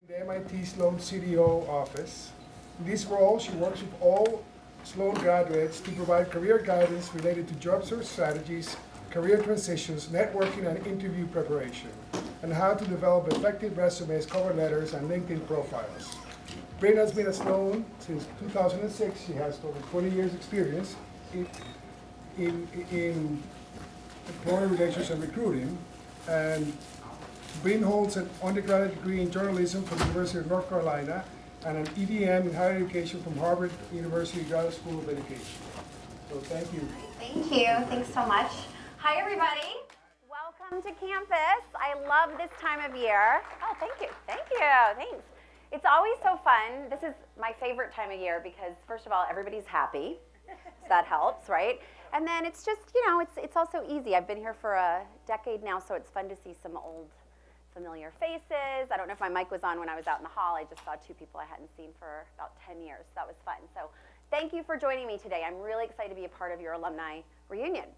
The MIT Sloan CDO office. In this role, she works with all Sloan graduates to provide career guidance related to job search strategies, career transitions, networking, and interview preparation, and how to develop effective resumes, cover letters, and LinkedIn profiles. Bryn has been at Sloan since 2006. She has over 20 years experience in employee relations and recruiting, and Bryn holds an undergraduate degree in journalism from the University of North Carolina and an EDM in higher education from Harvard University Graduate School of Education. So thank you. Thank you. Thanks so much. Hi, everybody. Welcome to campus. I love this time of year. Oh, thank you. Thank you. Thanks. It's always so fun. This is my favorite time of year because, first of all, everybody's happy. So that helps, right? And then it's just, it's also easy. I've been here for a decade now, so it's fun to see some old familiar faces. I don't know if my mic was on when I was out in the hall. I just saw two people I hadn't seen for about 10 years. So that was fun. So thank you for joining me today. I'm really excited to be a part of your alumni reunion.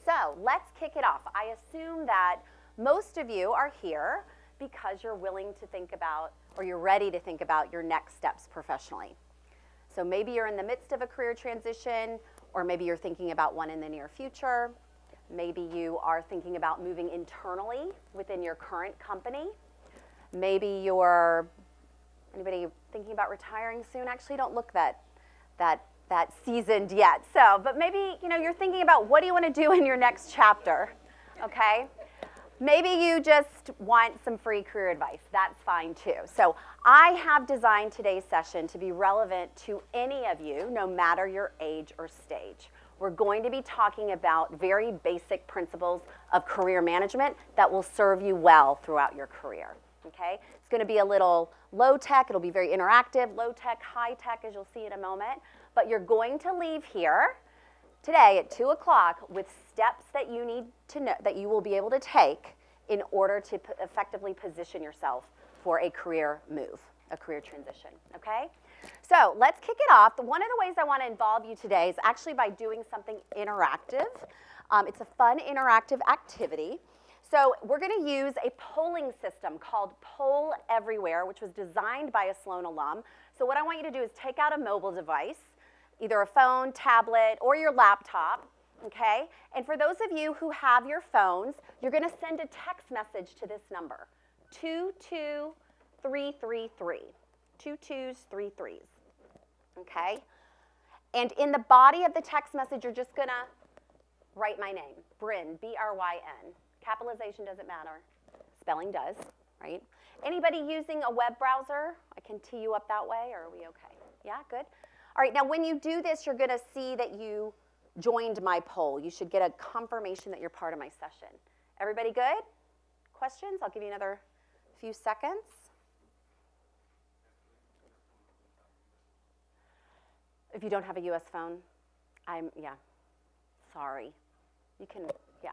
So let's kick it off. I assume that most of you are here because you're willing to think about, or you're ready to think about your next steps professionally. So maybe you're in the midst of a career transition, or maybe you're thinking about one in the near future. Maybe you are thinking about moving internally within your current company. Maybe anybody thinking about retiring soon? Actually, don't look that seasoned yet. So, but maybe, you're thinking about what do you want to do in your next chapter, okay? Maybe you just want some free career advice. That's fine too. So I have designed today's session to be relevant to any of you, no matter your age or stage. We're going to be talking about very basic principles of career management that will serve you well throughout your career, okay? It's going to be a little low tech. It'll be very interactive, low tech, high tech, as you'll see in a moment. But you're going to leave here today at 2 o'clock with steps that you need to know, that you will be able to take in order to effectively position yourself for a career move, a career transition, okay? So let's kick it off. One of the ways I want to involve you today is actually by doing something interactive. It's a fun interactive activity. So we're going to use a polling system called Poll Everywhere, which was designed by a Sloan alum. So what I want you to do is take out a mobile device, either a phone, tablet, or your laptop, okay? And for those of you who have your phones, you're going to send a text message to this number, 22333. 2 2s, 3 3s, okay? And in the body of the text message, you're just going to write my name, Bryn, B-R-Y-N. Capitalization doesn't matter. Spelling does, right? Anybody using a web browser? I can tee you up that way, or are we okay? Yeah, good? All right, now when you do this, you're going to see that you joined my poll. You should get a confirmation that you're part of my session. Everybody good? Questions? I'll give you another few seconds. If you don't have a US phone, sorry. You can, yeah.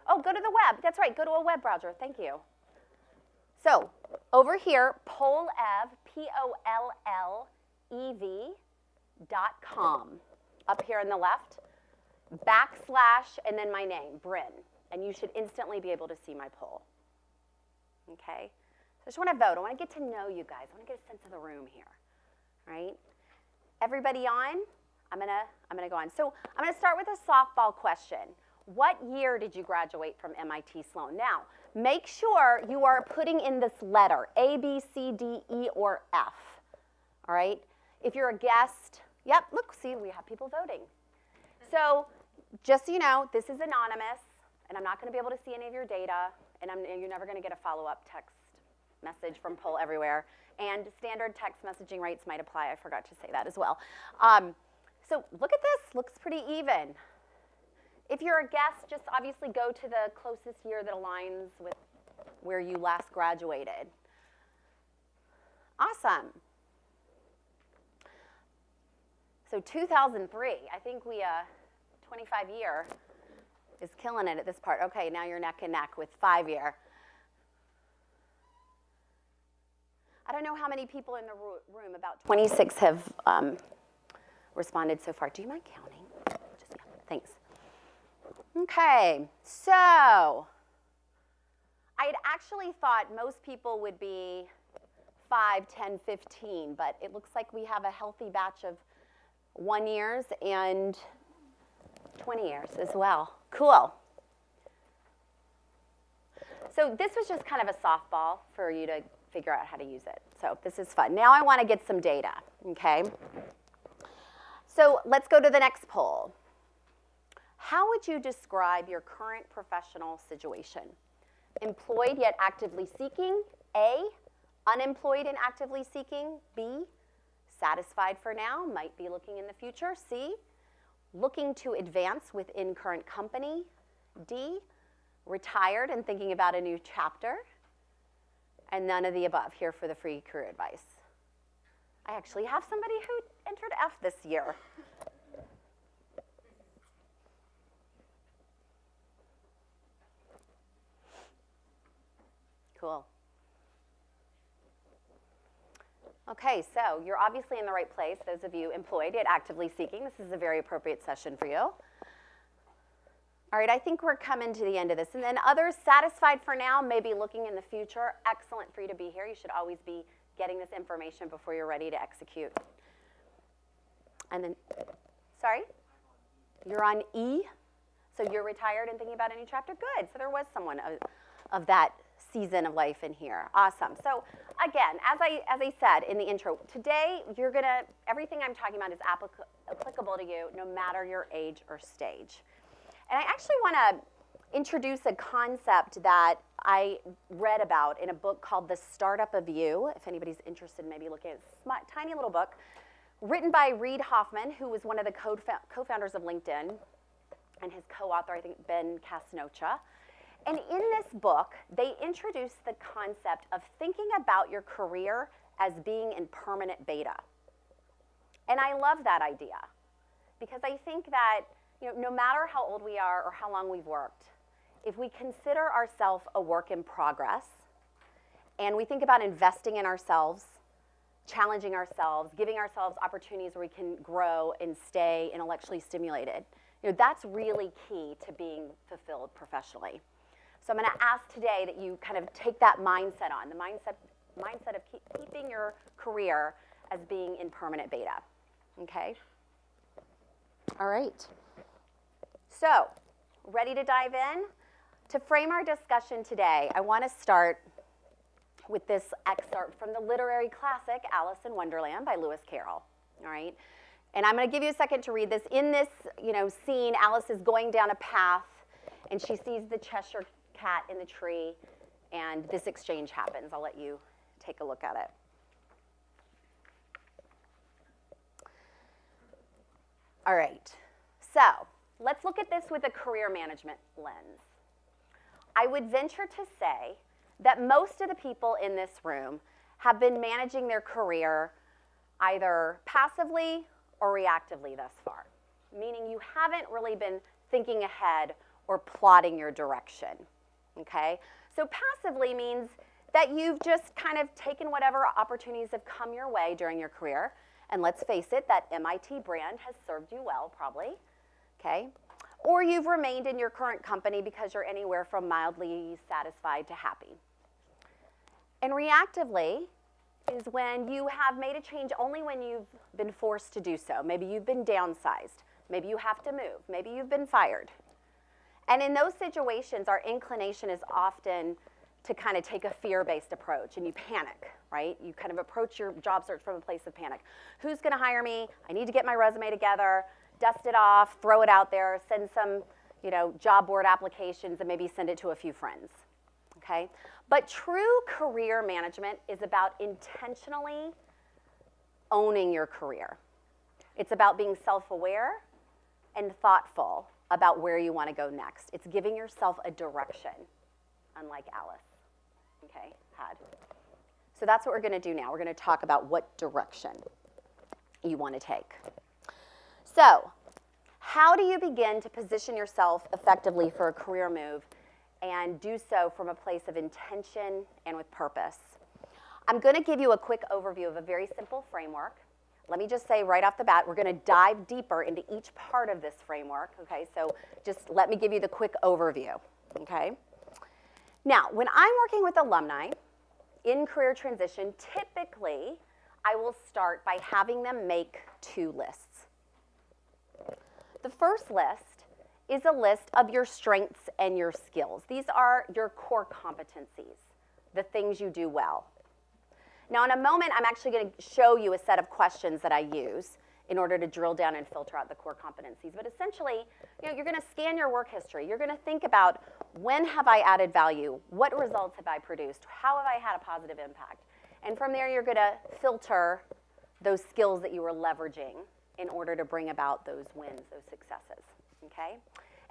Oh, go to the web. That's right, go to a web browser. Thank you. So over here, pollev, POLLEV.com. Up here on the left, / and then my name, Bryn. And you should instantly be able to see my poll. Okay? So I just want to vote. I want to get to know you guys. I want to get a sense of the room here, right? Everybody on? I'm gonna go on. So I'm gonna start with a softball question. What year did you graduate from MIT Sloan? Now, make sure you are putting in this letter, A, B, C, D, E, or F, all right? If you're a guest, yep, look, see, we have people voting. So just so you know, this is anonymous, and I'm not gonna be able to see any of your data, and you're never gonna get a follow-up text message from Poll Everywhere. And standard text messaging rates might apply. I forgot to say that as well. So look at this. Looks pretty even. If you're a guest, just obviously go to the closest year that aligns with where you last graduated. Awesome. So 2003, I think 25 year is killing it at this part. Okay, now you're neck and neck with 5 year. I don't know how many people in the room, about 26 have responded so far. Do you mind counting? Just, yeah, thanks. Okay, so I'd actually thought most people would be 5, 10, 15, but it looks like we have a healthy batch of 1 years and 20 years as well. Cool. So this was just kind of a softball for you to figure out how to use it. So this is fun. Now I want to get some data, okay? So let's go to the next poll. How would you describe your current professional situation? Employed yet actively seeking, A. Unemployed and actively seeking, B. Satisfied for now, might be looking in the future, C. Looking to advance within current company, D. Retired and thinking about a new chapter, and none of the above here for the free career advice. I actually have somebody who entered F this year. Cool. Okay, so you're obviously in the right place. Those of you employed yet actively seeking, this is a very appropriate session for you. All right, I think we're coming to the end of this. And then others satisfied for now, maybe looking in the future. Excellent for you to be here. You should always be getting this information before you're ready to execute. And then, sorry? You're on E? So you're retired and thinking about a new chapter? Good. So there was someone of that season of life in here. Awesome. So again, as I said in the intro, today everything I'm talking about is applicable to you no matter your age or stage. And I actually want to introduce a concept that I read about in a book called The Startup of You. If anybody's interested in maybe looking at a tiny little book, written by Reid Hoffman, who was one of the co-founders of LinkedIn, and his co-author, I think, Ben Casnocha. And in this book, they introduce the concept of thinking about your career as being in permanent beta. And I love that idea because I think that no matter how old we are or how long we've worked, if we consider ourselves a work in progress and we think about investing in ourselves, challenging ourselves, giving ourselves opportunities where we can grow and stay intellectually stimulated, that's really key to being fulfilled professionally. So I'm going to ask today that you kind of take that mindset on, the mindset of keeping your career as being in permanent beta, okay? All right. So, ready to dive in? To frame our discussion today, I want to start with this excerpt from the literary classic Alice in Wonderland by Lewis Carroll, all right? And I'm going to give you a second to read this. In this, scene, Alice is going down a path, and she sees the Cheshire Cat in the tree, and this exchange happens. I'll let you take a look at it. All right, so let's look at this with a career management lens. I would venture to say that most of the people in this room have been managing their career either passively or reactively thus far, meaning you haven't really been thinking ahead or plotting your direction, okay? So passively means that you've just kind of taken whatever opportunities have come your way during your career, and let's face it, that MIT brand has served you well probably, okay? Or you've remained in your current company because you're anywhere from mildly satisfied to happy. And reactively is when you have made a change only when you've been forced to do so. Maybe you've been downsized. Maybe you have to move. Maybe you've been fired. And in those situations, our inclination is often to kind of take a fear-based approach, and you panic, right? You kind of approach your job search from a place of panic. Who's going to hire me? I need to get my resume together, dust it off, throw it out there, send some, job board applications, and maybe send it to a few friends, okay? But true career management is about intentionally owning your career. It's about being self-aware and thoughtful about where you want to go next. It's giving yourself a direction, unlike Alice, okay, had. So that's what we're going to do now. We're going to talk about what direction you want to take. So, how do you begin to position yourself effectively for a career move and do so from a place of intention and with purpose? I'm going to give you a quick overview of a very simple framework. Let me just say right off the bat, we're going to dive deeper into each part of this framework, okay? So just let me give you the quick overview, okay? Now, when I'm working with alumni in career transition, typically I will start by having them make 2 lists. The first list is a list of your strengths and your skills. These are your core competencies, the things you do well. Now, in a moment, I'm actually going to show you a set of questions that I use in order to drill down and filter out the core competencies. But essentially, you're going to scan your work history. You're going to think about, when have I added value? What results have I produced? How have I had a positive impact? And from there, you're going to filter those skills that you were leveraging in order to bring about those wins, those successes, okay?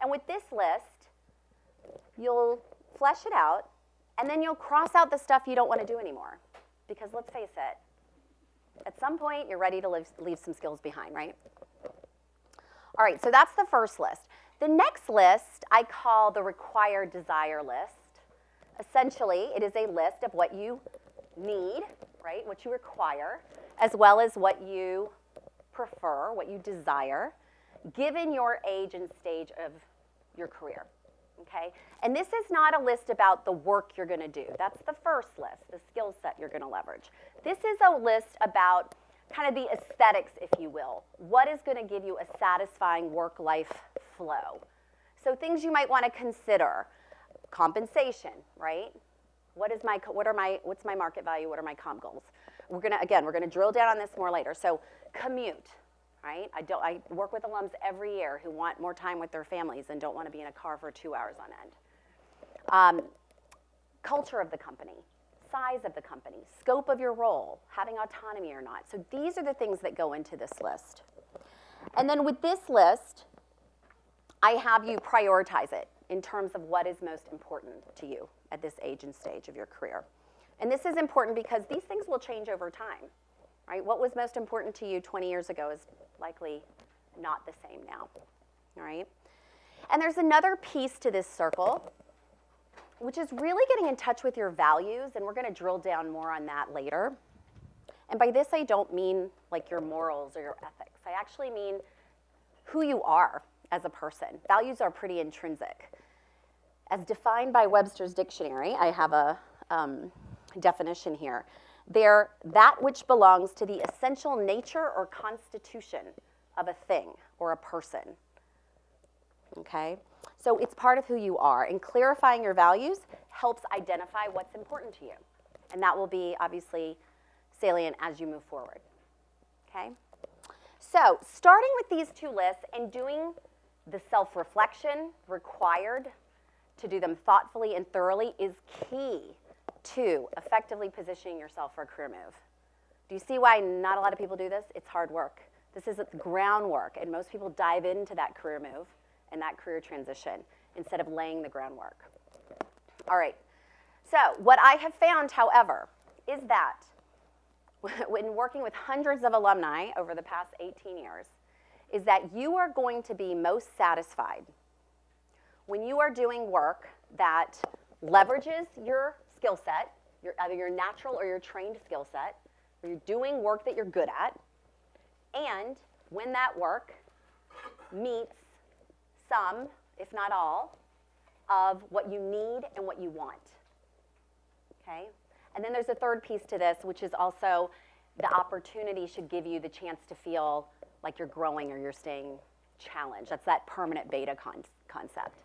And with this list, you'll flesh it out, and then you'll cross out the stuff you don't want to do anymore. Because let's face it, at some point, you're ready to leave some skills behind, right? All right, so that's the first list. The next list I call the required desire list. Essentially, it is a list of what you need, right, what you require, as well as what you prefer, what you desire, given your age and stage of your career, okay? And this is not a list about the work you're going to do. That's the first list, the skill set you're going to leverage. This is a list about kind of the aesthetics, if you will. What is going to give you a satisfying work-life flow? So things you might want to consider: compensation, right? What's my market value? What are my comp goals? We're gonna drill down on this more later. So commute, right? I work with alums every year who want more time with their families and don't want to be in a car for 2 hours on end. Culture of the company, size of the company, scope of your role, having autonomy or not. So these are the things that go into this list. And then with this list, I have you prioritize it in terms of what is most important to you at this age and stage of your career. And this is important because these things will change over time, right? What was most important to you 20 years ago is likely not the same now, all right? And there's another piece to this circle, which is really getting in touch with your values, and we're going to drill down more on that later. And by this, I don't mean like your morals or your ethics. I actually mean who you are as a person. Values are pretty intrinsic. As defined by Webster's dictionary, I have a definition here. They're that which belongs to the essential nature or constitution of a thing or a person, okay? So it's part of who you are, and clarifying your values helps identify what's important to you. And that will be obviously salient as you move forward, okay? So starting with these 2 lists and doing the self-reflection required to do them thoughtfully and thoroughly is key to effectively positioning yourself for a career move. Do you see why not a lot of people do this? It's hard work. This is groundwork, and most people dive into that career move and that career transition instead of laying the groundwork. All right, so what I have found, however, is that when working with hundreds of alumni over the past 18 years, is that you are going to be most satisfied when you are doing work that leverages your skill set, either your natural or your trained skill set, or you're doing work that you're good at, and when that work meets some, if not all, of what you need and what you want, okay? And then there's a third piece to this, which is also the opportunity should give you the chance to feel like you're growing or you're staying challenged. That's that permanent beta concept.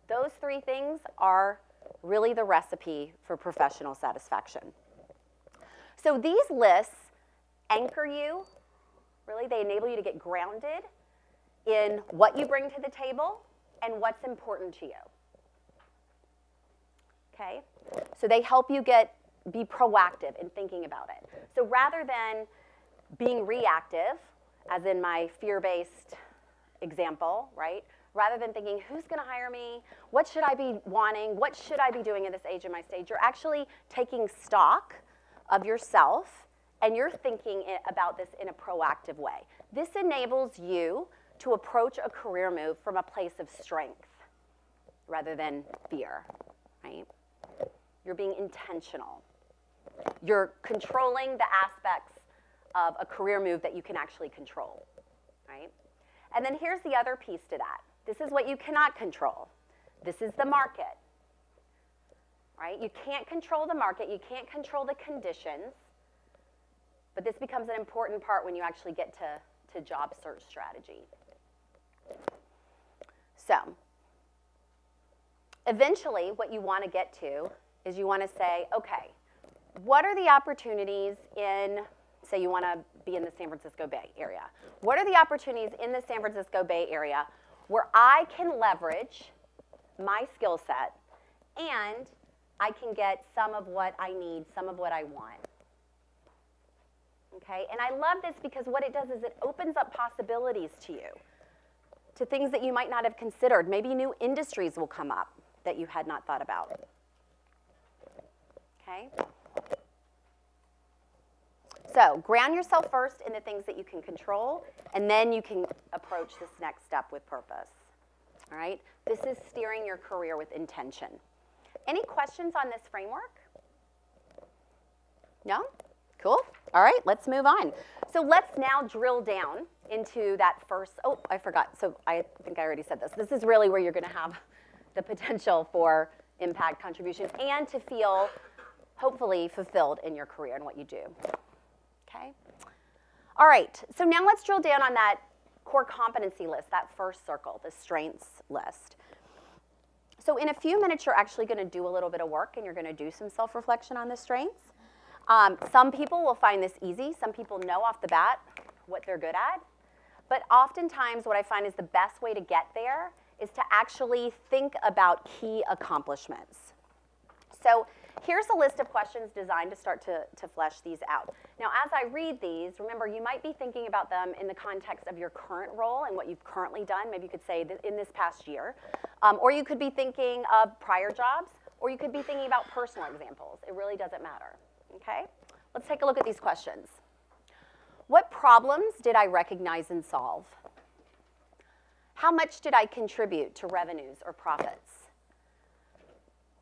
Those 3 things are really the recipe for professional satisfaction. So these lists anchor you, really, they enable you to get grounded in what you bring to the table and what's important to you, okay? So they help you be proactive in thinking about it. So rather than being reactive, as in my fear-based example, right? Rather than thinking, who's going to hire me? What should I be wanting? What should I be doing at this age of my stage? You're actually taking stock of yourself, and you're thinking about this in a proactive way. This enables you to approach a career move from a place of strength rather than fear, right? You're being intentional. You're controlling the aspects of a career move that you can actually control, right? And then here's the other piece to that. This is what you cannot control. This is the market. right? You can't control the market, you can't control the conditions, but this becomes an important part when you actually get to job search strategy. So, eventually what you want to get to is you want to say, okay, what are the opportunities in, say you want to be in the San Francisco Bay Area. What are the opportunities in the San Francisco Bay Area where I can leverage my skill set and I can get some of what I need, some of what I want? Okay, and I love this because what it does is it opens up possibilities to you, to things that you might not have considered. Maybe new industries will come up that you had not thought about. Okay? So ground yourself first in the things that you can control, and then you can approach this next step with purpose. All right? This is steering your career with intention. Any questions on this framework? No? Cool. All right, let's move on. So let's now drill down into that first, oh, I forgot. So I think I already said this. This is really where you're going to have the potential for impact, contribution, and to feel hopefully fulfilled in your career and what you do. Okay? All right, so now let's drill down on that core competency list, that first circle, the strengths list. So in a few minutes, you're actually going to do a little bit of work and you're going to do some self-reflection on the strengths. Some people will find this easy. Some people know off the bat what they're good at. But oftentimes what I find is the best way to get there is to actually think about key accomplishments. So here's a list of questions designed to start to flesh these out. Now, as I read these, remember, you might be thinking about them in the context of your current role and what you've currently done. Maybe you could say in this past year. Or you could be thinking of prior jobs, or you could be thinking about personal examples. It really doesn't matter. Okay? Let's take a look at these questions. What problems did I recognize and solve? How much did I contribute to revenues or profits?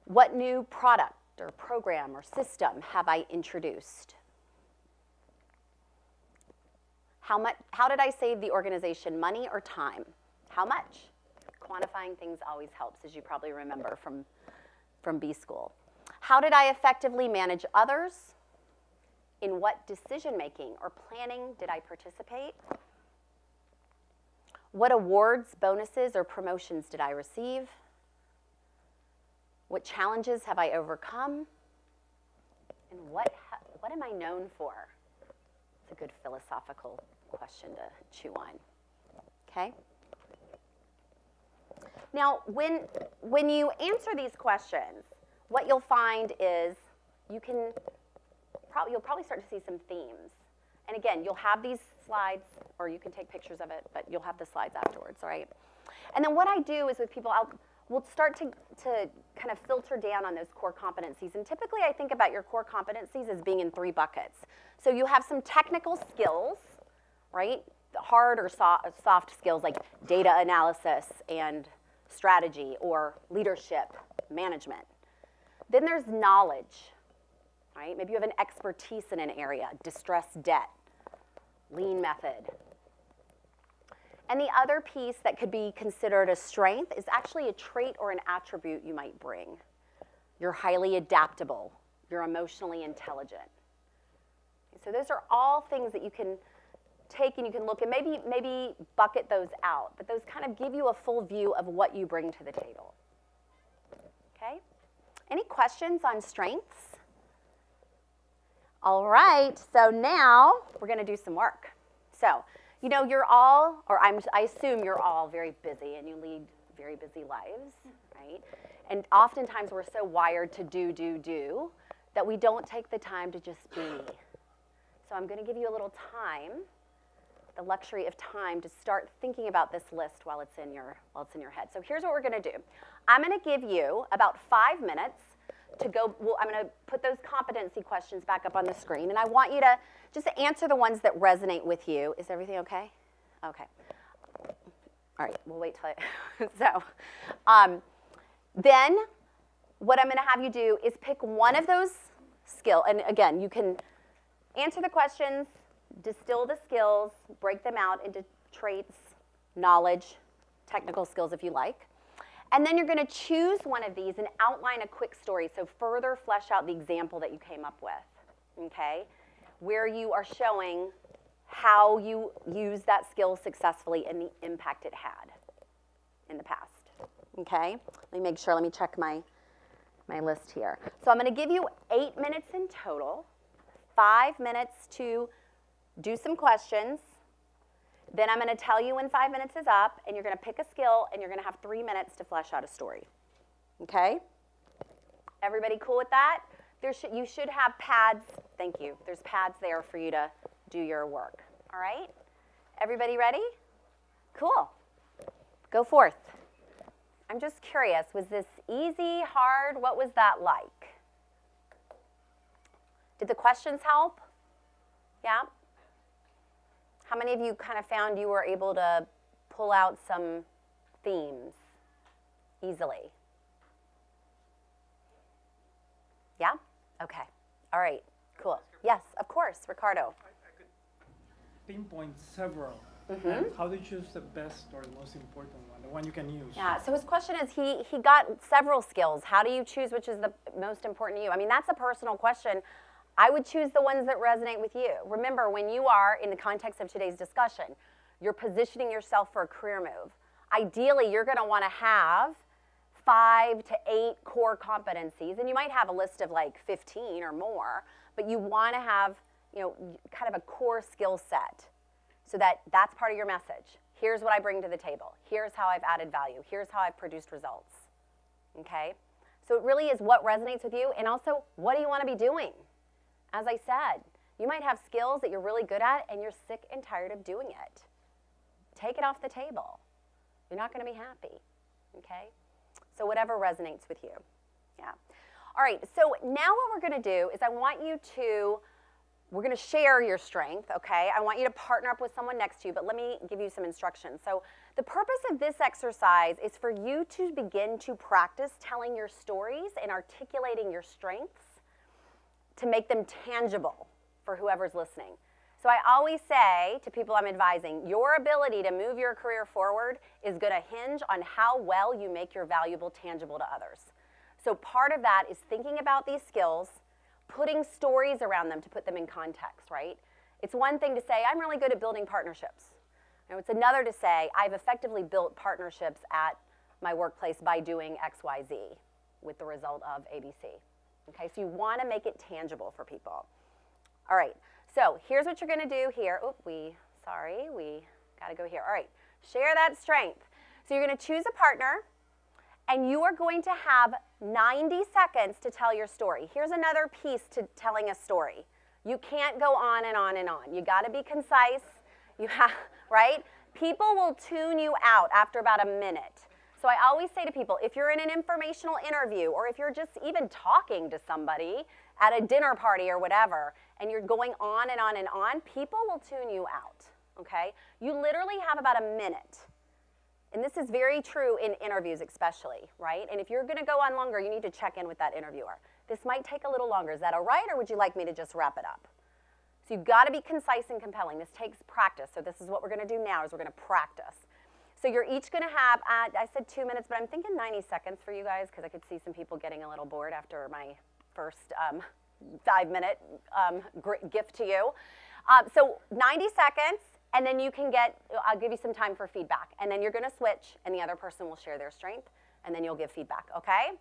What new product or program or system have I introduced? How did I save the organization money or time? How much? Quantifying things always helps, as you probably remember from B school. How did I effectively manage others? In what decision-making or planning did I participate? What awards, bonuses, or promotions did I receive? What challenges have I overcome? And what am I known for? It's a good philosophical question to chew on. Okay? Now, when you answer these questions, what you'll find is you'll probably start to see some themes. And again, you'll have these slides, or you can take pictures of it, but you'll have the slides afterwards, all right? And then what I do is with people, we'll start to kind of filter down on those core competencies. And typically I think about your core competencies as being in 3 buckets. So you have some technical skills, right? The hard or soft skills like data analysis and strategy or leadership, management. Then there's knowledge, right? Maybe you have an expertise in an area, distressed debt, lean method. And the other piece that could be considered a strength is actually a trait or an attribute you might bring. You're highly adaptable. You're emotionally intelligent. So those are all things that you can take and you can look and maybe bucket those out. But those kind of give you a full view of what you bring to the table. Okay? Any questions on strengths? All right, so now we're going to do some work. So, you know, you're all, or I assume you're all very busy and you lead very busy lives, right? And oftentimes we're so wired to do that we don't take the time to just be. So I'm going to give you a little time, the luxury of time to start thinking about this list while it's in your head. So here's what we're going to do. I'm going to give you about 5 minutes to go. Well, I'm going to put those competency questions back up on the screen, and I want you to just answer the ones that resonate with you. Is everything okay? Okay. All right, we'll wait till then what I'm going to have you do is pick one of those skills, and again, you can answer the questions, distill the skills, break them out into traits, knowledge, technical skills if you like. And then you're going to choose one of these and outline a quick story, so further flesh out the example that you came up with, okay? Where you are showing how you use that skill successfully and the impact it had in the past, okay? Let me make sure, let me check my list here. So I'm going to give you 8 minutes in total, 5 minutes to do some questions. Then I'm going to tell you when 5 minutes is up, and you're going to pick a skill, and you're going to have 3 minutes to flesh out a story. Okay? Everybody cool with that? You should have pads. Thank you. There's pads there for you to do your work. All right? Everybody ready? Cool. Go forth. I'm just curious, was this easy, hard? What was that like? Did the questions help? Yeah? How many of you kind of found you were able to pull out some themes easily? Yeah? Okay. All right. Cool. Yes, of course, Ricardo. I could pinpoint several. And how do you choose the best or the most important one, the one you can use? Yeah, so his question is, he got several skills. How do you choose which is the most important to you? I mean, that's a personal question. I would choose the ones that resonate with you. Remember, when you are, in the context of today's discussion, you're positioning yourself for a career move. Ideally, you're going to want to have 5 to 8 core competencies, and you might have a list of like 15 or more, but you want to have, kind of a core skill set so that that's part of your message. Here's what I bring to the table. Here's how I've added value. Here's how I've produced results. Okay? So it really is what resonates with you, and also, what do you want to be doing? As I said, you might have skills that you're really good at, and you're sick and tired of doing it. Take it off the table. You're not going to be happy. Okay? So whatever resonates with you. Yeah. All right, so now what we're going to do is we're going to share your strength, okay? I want you to partner up with someone next to you, but let me give you some instructions. So the purpose of this exercise is for you to begin to practice telling your stories and articulating your strengths to make them tangible for whoever's listening. So I always say to people I'm advising, your ability to move your career forward is going to hinge on how well you make your valuable tangible to others. So part of that is thinking about these skills, putting stories around them to put them in context, right? It's one thing to say, I'm really good at building partnerships. It's another to say, I've effectively built partnerships at my workplace by doing X, Y, Z with the result of ABC. Okay, so you want to make it tangible for people. All right, so here's what you're going to do here. We got to go here. All right, share that strength. So you're going to choose a partner, and you are going to have 90 seconds to tell your story. Here's another piece to telling a story. You can't go on and on and on. You got to be concise. Right? People will tune you out after about a minute. So I always say to people, if you're in an informational interview, or if you're just even talking to somebody at a dinner party or whatever, and you're going on and on and on, people will tune you out, okay? You literally have about a minute. And this is very true in interviews especially, right? And if you're going to go on longer, you need to check in with that interviewer. This might take a little longer. Is that all right, or would you like me to just wrap it up? So you've got to be concise and compelling. This takes practice. So this is what we're going to do now, is we're going to practice. So you're each going to have, I said 2 minutes, but I'm thinking 90 seconds for you guys, because I could see some people getting a little bored after my first 5-minute gift to you. So 90 seconds, and then you can I'll give you some time for feedback. And then you're going to switch, and the other person will share their strength, and then you'll give feedback, okay?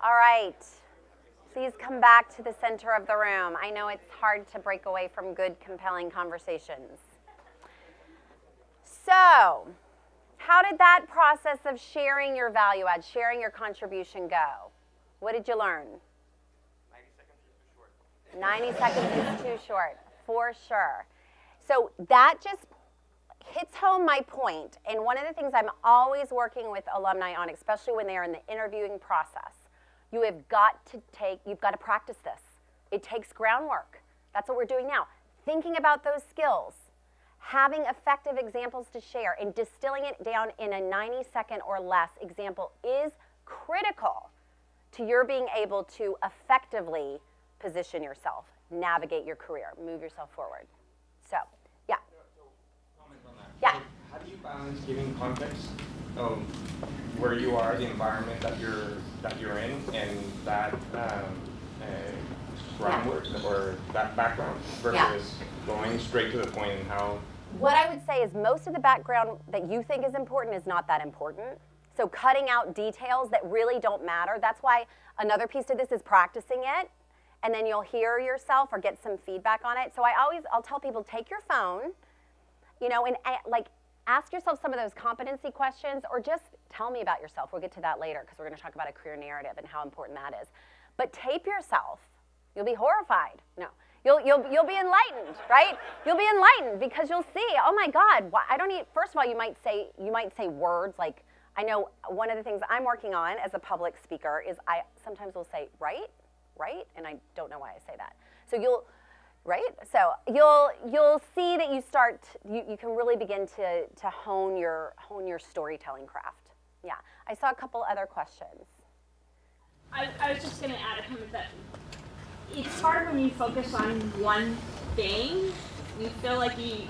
All right. Please come back to the center of the room. I know it's hard to break away from good, compelling conversations. So, how did that process of sharing your value add, sharing your contribution go? What did you learn? 90 seconds is too short, for sure. So that just hits home my point. And one of the things I'm always working with alumni on, especially when they are in the interviewing process, you've got to practice this. It takes groundwork. That's what we're doing now. Thinking about those skills, having effective examples to share, and distilling it down in a 90-second or less example is critical to your being able to effectively position yourself, navigate your career, move yourself forward. So, yeah. Comment on that. Yeah. How do you balance giving context where you are, the environment that you're in, and that groundwork or that background versus going straight to the point and how. What I would say is most of the background that you think is important is not that important. So cutting out details that really don't matter. That's why another piece of this is practicing it, and then you'll hear yourself or get some feedback on it. So I'll tell people, take your phone, you know, and like ask yourself some of those competency questions, or just tell me about yourself. We'll get to that later because we're going to talk about a career narrative and how important that is. But tape yourself. You'll be horrified. No. You'll be enlightened, right? You'll be enlightened because you'll see, oh my God, I don't need, first of all, you might say words like, I know one of the things I'm working on as a public speaker is I sometimes will say, right, and I don't know why I say that. So you'll see that you can really begin to hone your storytelling craft. Yeah, I saw a couple other questions. I was just going to add a comment that it's hard when you focus on one thing. You feel like we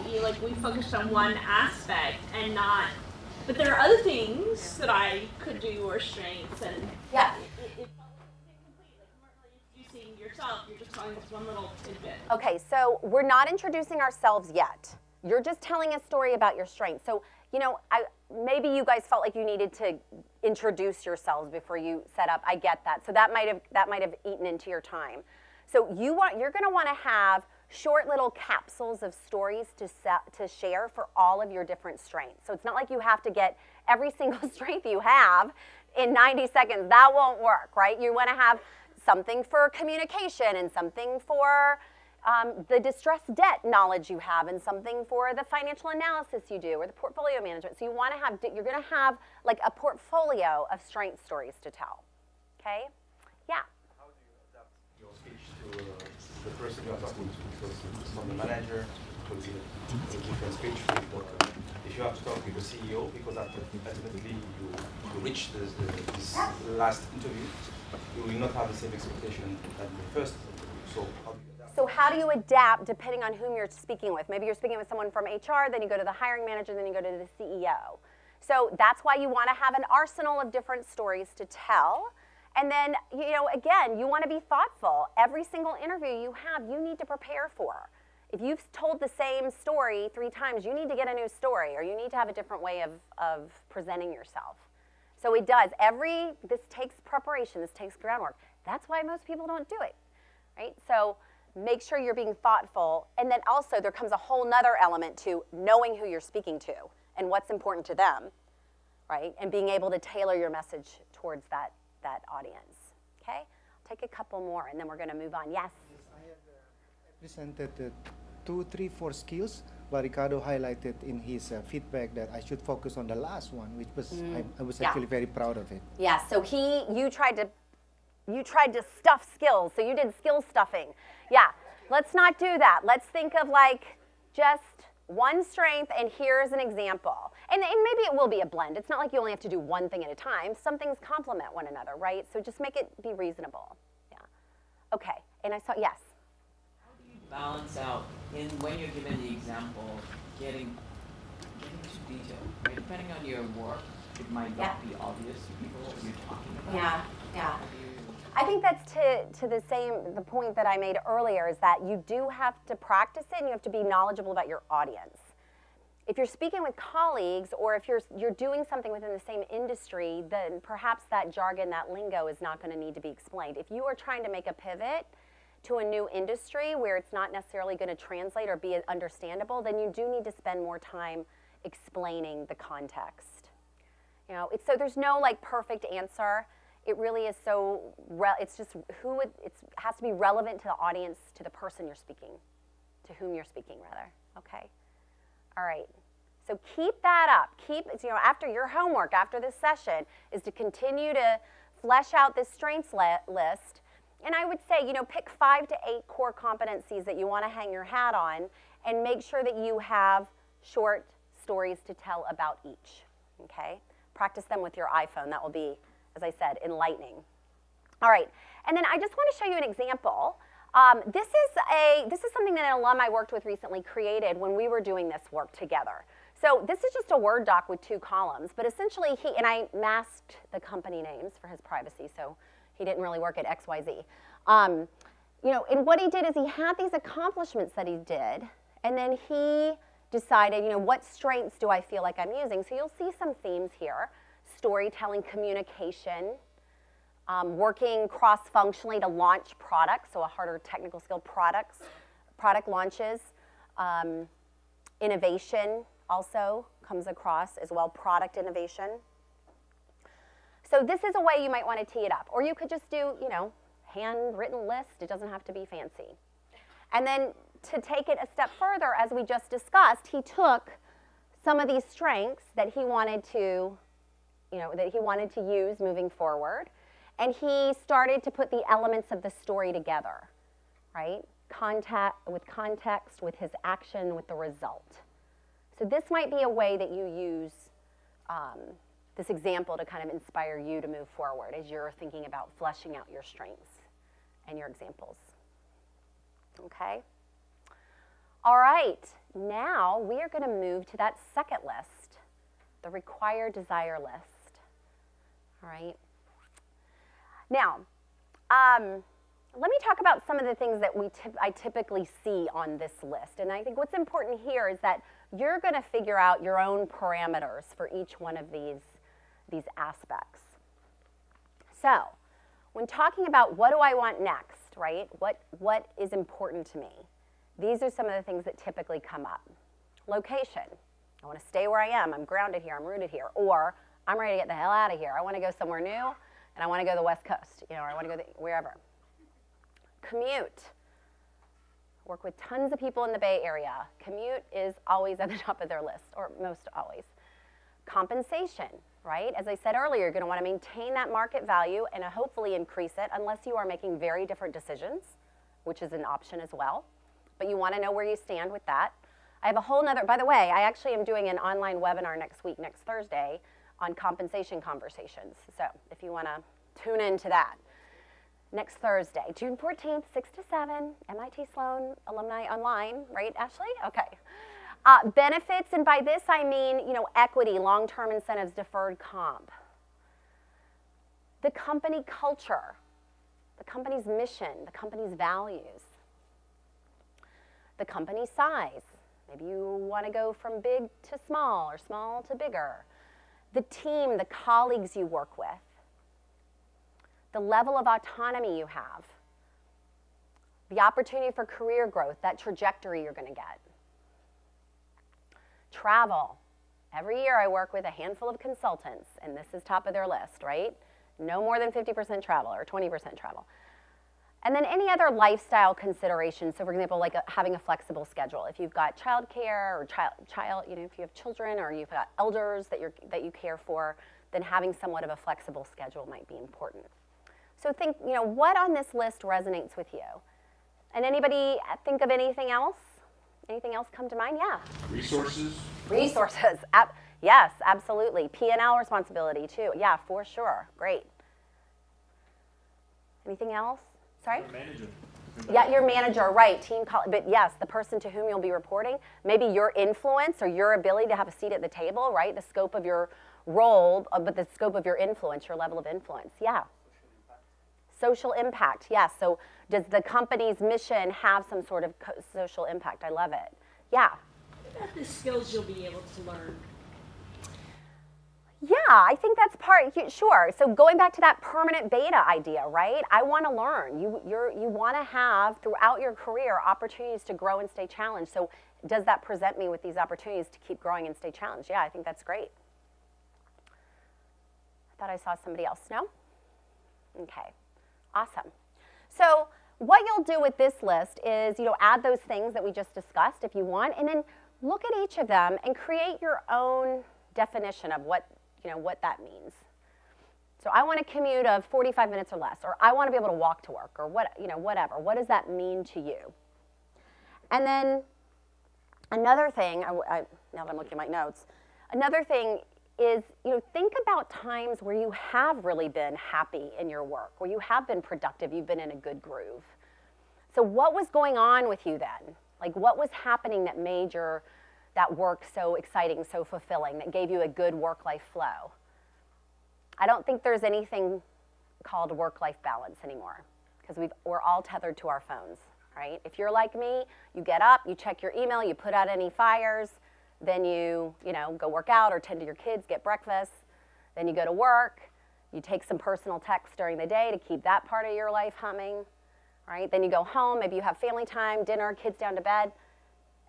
focused on one aspect and not, but there are other things that I could do or strengths, and yeah. It felt incomplete. Like you weren't really introducing yourself. You're just telling this one little tidbit. Okay, so we're not introducing ourselves yet. You're just telling a story about your strengths. So, you know, maybe you guys felt like you needed to introduce yourselves before you set up. I get that. So that might have eaten into your time. So you're going to want to have short little capsules of stories to share for all of your different strengths. So it's not like you have to get every single strength you have in 90 seconds. That won't work, right? You want to have something for communication and something for the distressed debt knowledge you have and something for the financial analysis you do or the portfolio management. So you're going to have like a portfolio of strength stories to tell, okay? Yeah. How do you adapt your speech to the person you are talking to? Because from the manager, it will be a different speech. If you have to talk with the CEO, because ultimately you reach this last interview, you will not have the same expectation as the first interview. So how do you adapt? So how do you adapt depending on whom you're speaking with? Maybe you're speaking with someone from HR, then you go to the hiring manager, then you go to the CEO. So that's why you want to have an arsenal of different stories to tell. And then, you know, again, you want to be thoughtful. Every single interview you have, you need to prepare for. If you've told the same story 3 times, you need to get a new story, or you need to have a different way of presenting yourself. So it does. This takes preparation, this takes groundwork. That's why most people don't do it, right? So make sure you're being thoughtful. And then also there comes a whole nother element to knowing who you're speaking to and what's important to them, right? And being able to tailor your message towards that audience, okay? I'll take a couple more and then we're going to move on. Yes? I have presented 2, 3, 4 skills, but Ricardo highlighted in his feedback that I should focus on the last one, which was I was actually very proud of it. Yeah, so you tried to stuff skills, so you did skill stuffing. Yeah, let's not do that. Let's think of like just one strength, and here's an example. And maybe it will be a blend. It's not like you only have to do one thing at a time. Some things complement one another, right? So just make it be reasonable. Yeah. Okay, and I saw, yes? How do you balance out, when you're given the example, getting into detail? Right? Depending on your work, it might not be obvious to people what you're talking about. Yeah. I think that's to the point that I made earlier, is that you do have to practice it and you have to be knowledgeable about your audience. If you're speaking with colleagues, or if you're doing something within the same industry, then perhaps that jargon, that lingo is not going to need to be explained. If you are trying to make a pivot to a new industry where it's not necessarily going to translate or be understandable, then you do need to spend more time explaining the context. You know, so there's no like perfect answer. It really is it's just it has to be relevant to the audience, to the person you're speaking, to whom you're speaking rather, okay? All right, so keep that up. After your homework, after this session, is to continue to flesh out this strengths list. And I would say, pick 5 to 8 core competencies that you want to hang your hat on, and make sure that you have short stories to tell about each, okay? Practice them with your iPhone. That will be, as I said, enlightening. All right, and then I just want to show you an example. This is something that an alum I worked with recently created when we were doing this work together. So this is just a Word doc with 2 columns, but essentially and I masked the company names for his privacy, so he didn't really work at XYZ. You know, and what he did is he had these accomplishments that he did, and then he decided, you know, what strengths do I feel like I'm using? So you'll see some themes here: storytelling, communication, working cross-functionally to launch products, so a harder technical skill, product launches, innovation also comes across as well, product innovation. So this is a way you might want to tee it up. Or you could just do, you know, handwritten list. It doesn't have to be fancy. And then to take it a step further, as we just discussed, he took some of these strengths that he wanted to, you know, that he wanted to use moving forward, and he started to put the elements of the story together, right? With context, with his action, with the result. So this might be a way that you use this example to kind of inspire you to move forward as you're thinking about fleshing out your strengths and your examples. Okay? All right, now we are going to move to that second list, the required desire list. All right? Now, let me talk about some of the things that I typically see on this list. And I think what's important here is that you're going to figure out your own parameters for each one of these aspects. So, when talking about what do I want next, right? What is important to me? These are some of the things that typically come up. Location. I want to stay where I am. I'm grounded here. I'm rooted here. Or I'm ready to get the hell out of here. I want to go somewhere new, and I want to go to the West Coast, you know, or I want to go wherever. Commute. Work with tons of people in the Bay Area. Commute is always at the top of their list, or most always. Compensation, right? As I said earlier, you're going to want to maintain that market value and hopefully increase it unless you are making very different decisions, which is an option as well. But you want to know where you stand with that. I have a whole nother, by the way, I actually am doing an online webinar next week, next Thursday, on compensation conversations. So if you want to tune into that. Next Thursday, June 14th, 6 to 7, MIT Sloan Alumni Online, right, Ashley? Okay. Benefits, and by this I mean, you know, equity, long-term incentives, deferred comp. The company culture, the company's mission, the company's values. The company size. Maybe you want to go from big to small or small to bigger. The team, the colleagues you work with. The level of autonomy you have, the opportunity for career growth, that trajectory you're going to get. Travel. Every year I work with a handful of consultants, and this is top of their list, right? No more than 50% travel or 20% travel. And then any other lifestyle considerations. So for example, like having a flexible schedule. If you've got childcare or child, you know, if you have children or you've got elders that you care for, then having somewhat of a flexible schedule might be important. So think, you know, what on this list resonates with you? And anybody think of anything else? Anything else come to mind? Yeah. Resources? Resources. Yes, absolutely. P&L responsibility too. Yeah, for sure. Great. Anything else? Sorry? Your manager. Yeah, your manager, right. But yes, the person to whom you'll be reporting, maybe your influence or your ability to have a seat at the table, right? The scope of your role, but the scope of your influence, your level of influence. Yeah. Social impact, yes. So does the company's mission have some sort of social impact? I love it. Yeah. What about the skills you'll be able to learn? Yeah, I think that's sure. So going back to that permanent beta idea, right? I want to learn. You want to have, throughout your career, opportunities to grow and stay challenged. So does that present me with these opportunities to keep growing and stay challenged? Yeah, I think that's great. I thought I saw somebody else. No? Okay. Awesome. So what you'll do with this list is, you know, add those things that we just discussed if you want, and then look at each of them and create your own definition of what that means. So I want a commute of 45 minutes or less, or I want to be able to walk to work, or whatever. What does that mean to you? And then another thing, now that I'm looking at my notes, another thing is, you know, think about times where you have really been happy in your work, where you have been productive, you've been in a good groove. So what was going on with you then? Like, what was happening that that work so exciting, so fulfilling, that gave you a good work-life flow. I don't think there's anything called work-life balance anymore because we're all tethered to our phones, right? If you're like me, you get up, you check your email, you put out any fires, then you go work out or tend to your kids, get breakfast, then you go to work, you take some personal texts during the day to keep that part of your life humming, right? Then you go home, maybe you have family time, dinner, kids down to bed,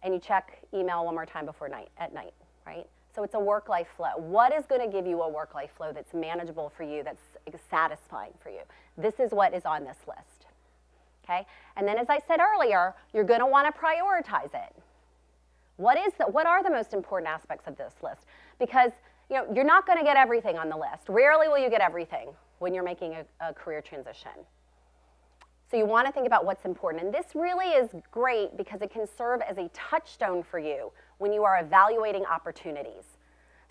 and you check email one more time before at night, right? So it's a work-life flow. What is going to give you a work-life flow that's manageable for you, that's satisfying for you? This is what is on this list, okay? And then as I said earlier, you're going to want to prioritize it. What are the most important aspects of this list? Because you're not going to get everything on the list. Rarely will you get everything when you're making a career transition. So you want to think about what's important. And this really is great because it can serve as a touchstone for you when you are evaluating opportunities.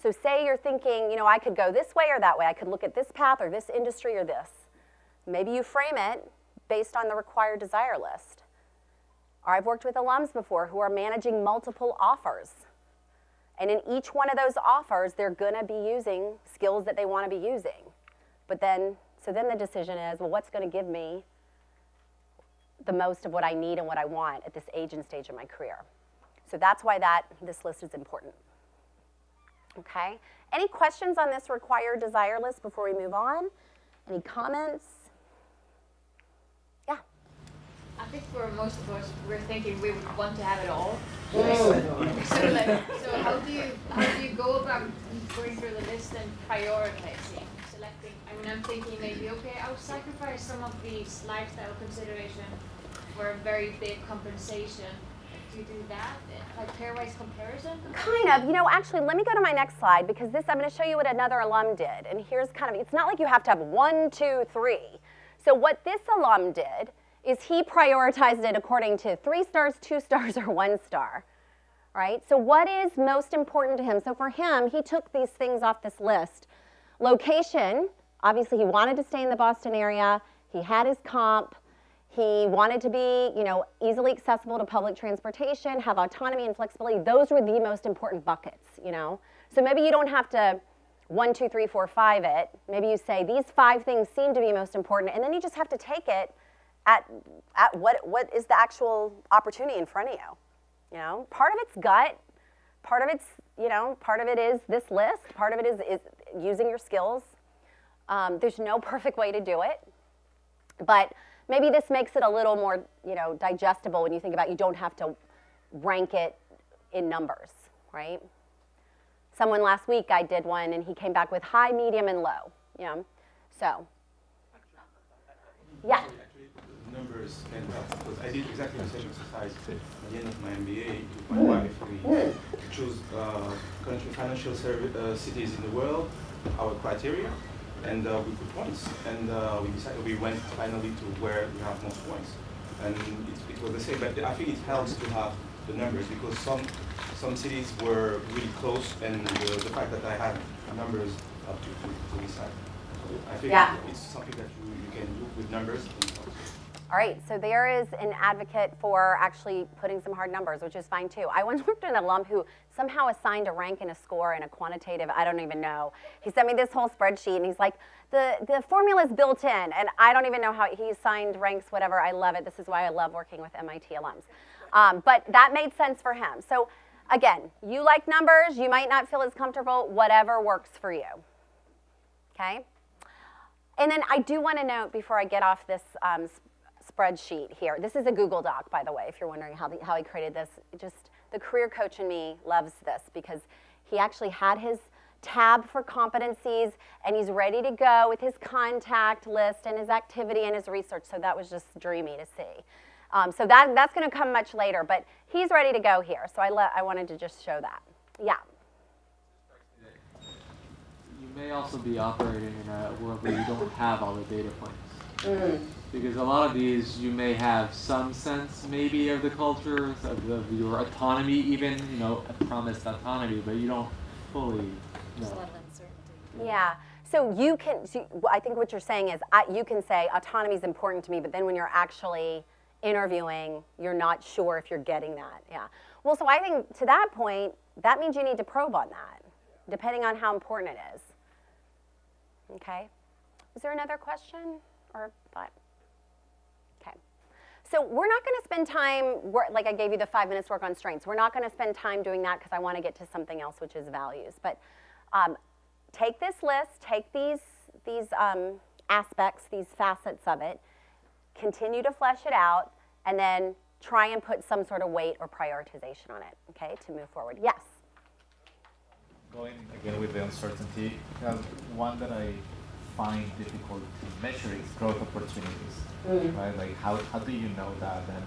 So say you're thinking, I could go this way or that way. I could look at this path or this industry or this. Maybe you frame it based on the required desire list. Or I've worked with alums before who are managing multiple offers. And in each one of those offers, they're going to be using skills that they want to be using. So then the decision is, well, what's going to give me the most of what I need and what I want at this age and stage of my career? So that's why this list is important. Okay? Any questions on this required desire list before we move on? Any comments? Yeah. I think for most of us, we're thinking we would want to have it all. So how do you go about going through the list and prioritizing, selecting? I mean, I'm thinking maybe, okay, I'll sacrifice some of these lifestyle consideration for a very big compensation. Do you do that, like pairwise comparison? Kind of. Actually, let me go to my next slide because I'm going to show you what another alum did. And here's it's not like you have to have 1, 2, 3. So what this alum did is he prioritized it according to 3 stars, 2 stars, or 1 star, right? So what is most important to him? So for him, he took these things off this list. Location, obviously he wanted to stay in the Boston area. He had his comp. He wanted to be, easily accessible to public transportation, have autonomy and flexibility. Those were the most important buckets, So maybe you don't have to 1, 2, 3, 4, 5 it. Maybe you say these 5 things seem to be most important, and then you just have to take it at what is the actual opportunity in front of you. Part of it's gut, part of it is this list, part of it is using your skills. There's no perfect way to do it, but maybe this makes it a little more, digestible when you think about you don't have to rank it in numbers, right? Someone last week, I did one, and he came back with high, medium, and low, So, yeah. Numbers can help because I did exactly the same exercise at the end of my MBA with my wife. We chose financial cities in the world, our criteria, and we put points. And we decided we went finally to where we have most points. And it was the same, but I think it helps to have the numbers because some cities were really close, and the fact that I had numbers helped to decide. So I think it's something that you can do with numbers. All right, so there is an advocate for actually putting some hard numbers, which is fine too. I once worked with an alum who somehow assigned a rank and a score in a quantitative, I don't even know. He sent me this whole spreadsheet and he's like, the formula's built in, and I don't even know how he assigned ranks, whatever. I love it. This is why I love working with MIT alums. But that made sense for him. So again, you like numbers, you might not feel as comfortable, whatever works for you, okay? And then I do want to note before I get off this spreadsheet here. This is a Google Doc, by the way, if you're wondering how he created this. The career coach in me loves this because he actually had his tab for competencies and he's ready to go with his contact list and his activity and his research. So that was just dreamy to see. So that's going to come much later, but he's ready to go here. So I wanted to just show that. Yeah. You may also be operating in a world where you don't have all the data points. Because a lot of these, you may have some sense maybe of the cultures, of your autonomy even, a promised autonomy, but you don't fully know. There's a lot of uncertainty. Yeah. So I think what you're saying is you can say autonomy is important to me, but then when you're actually interviewing, you're not sure if you're getting that. Yeah. Well, so I think to that point, that means you need to probe on that, depending on how important it is. Okay. Is there another question or thought? Okay. So we're not going to spend time, like I gave you the 5 minutes work on strengths. We're not going to spend time doing that because I want to get to something else, which is values. But take this list, take these aspects, these facets of it, continue to flesh it out, and then try and put some sort of weight or prioritization on it, okay, to move forward. Yes? Going again with the uncertainty, one that I find difficult to measure is growth opportunities, right? Like how do you know that, and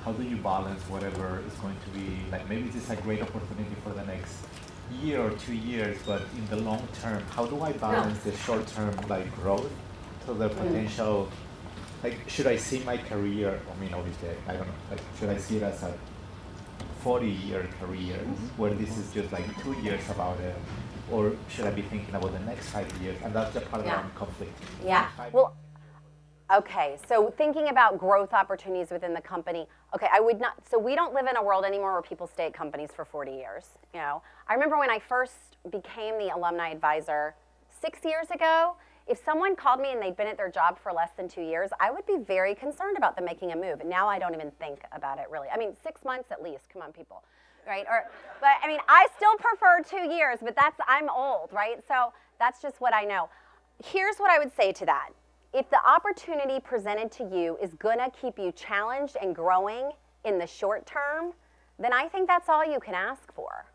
how do you balance whatever is going to be, like maybe this is a great opportunity for the next year or 2 years, but in the long term, how do I balance the short term like growth to the potential, like should I see my career, I mean obviously I don't know, like should I see it as a 40-year career where this is just like 2 years about it, or should I be thinking about the next 5 years? And that's the part that I'm conflicted. Yeah. Well, okay. So thinking about growth opportunities within the company. Okay, I would not. So we don't live in a world anymore where people stay at companies for 40 years. You know, I remember when I first became the alumni advisor 6 years ago. If someone called me and they'd been at their job for less than 2 years, I would be very concerned about them making a move. And now I don't even think about it really. I mean, 6 months at least. Come on, people. Right? But I mean, I still prefer 2 years, but I'm old, right? So that's just what I know. Here's what I would say to that. If the opportunity presented to you is gonna keep you challenged and growing in the short term, then I think that's all you can ask for,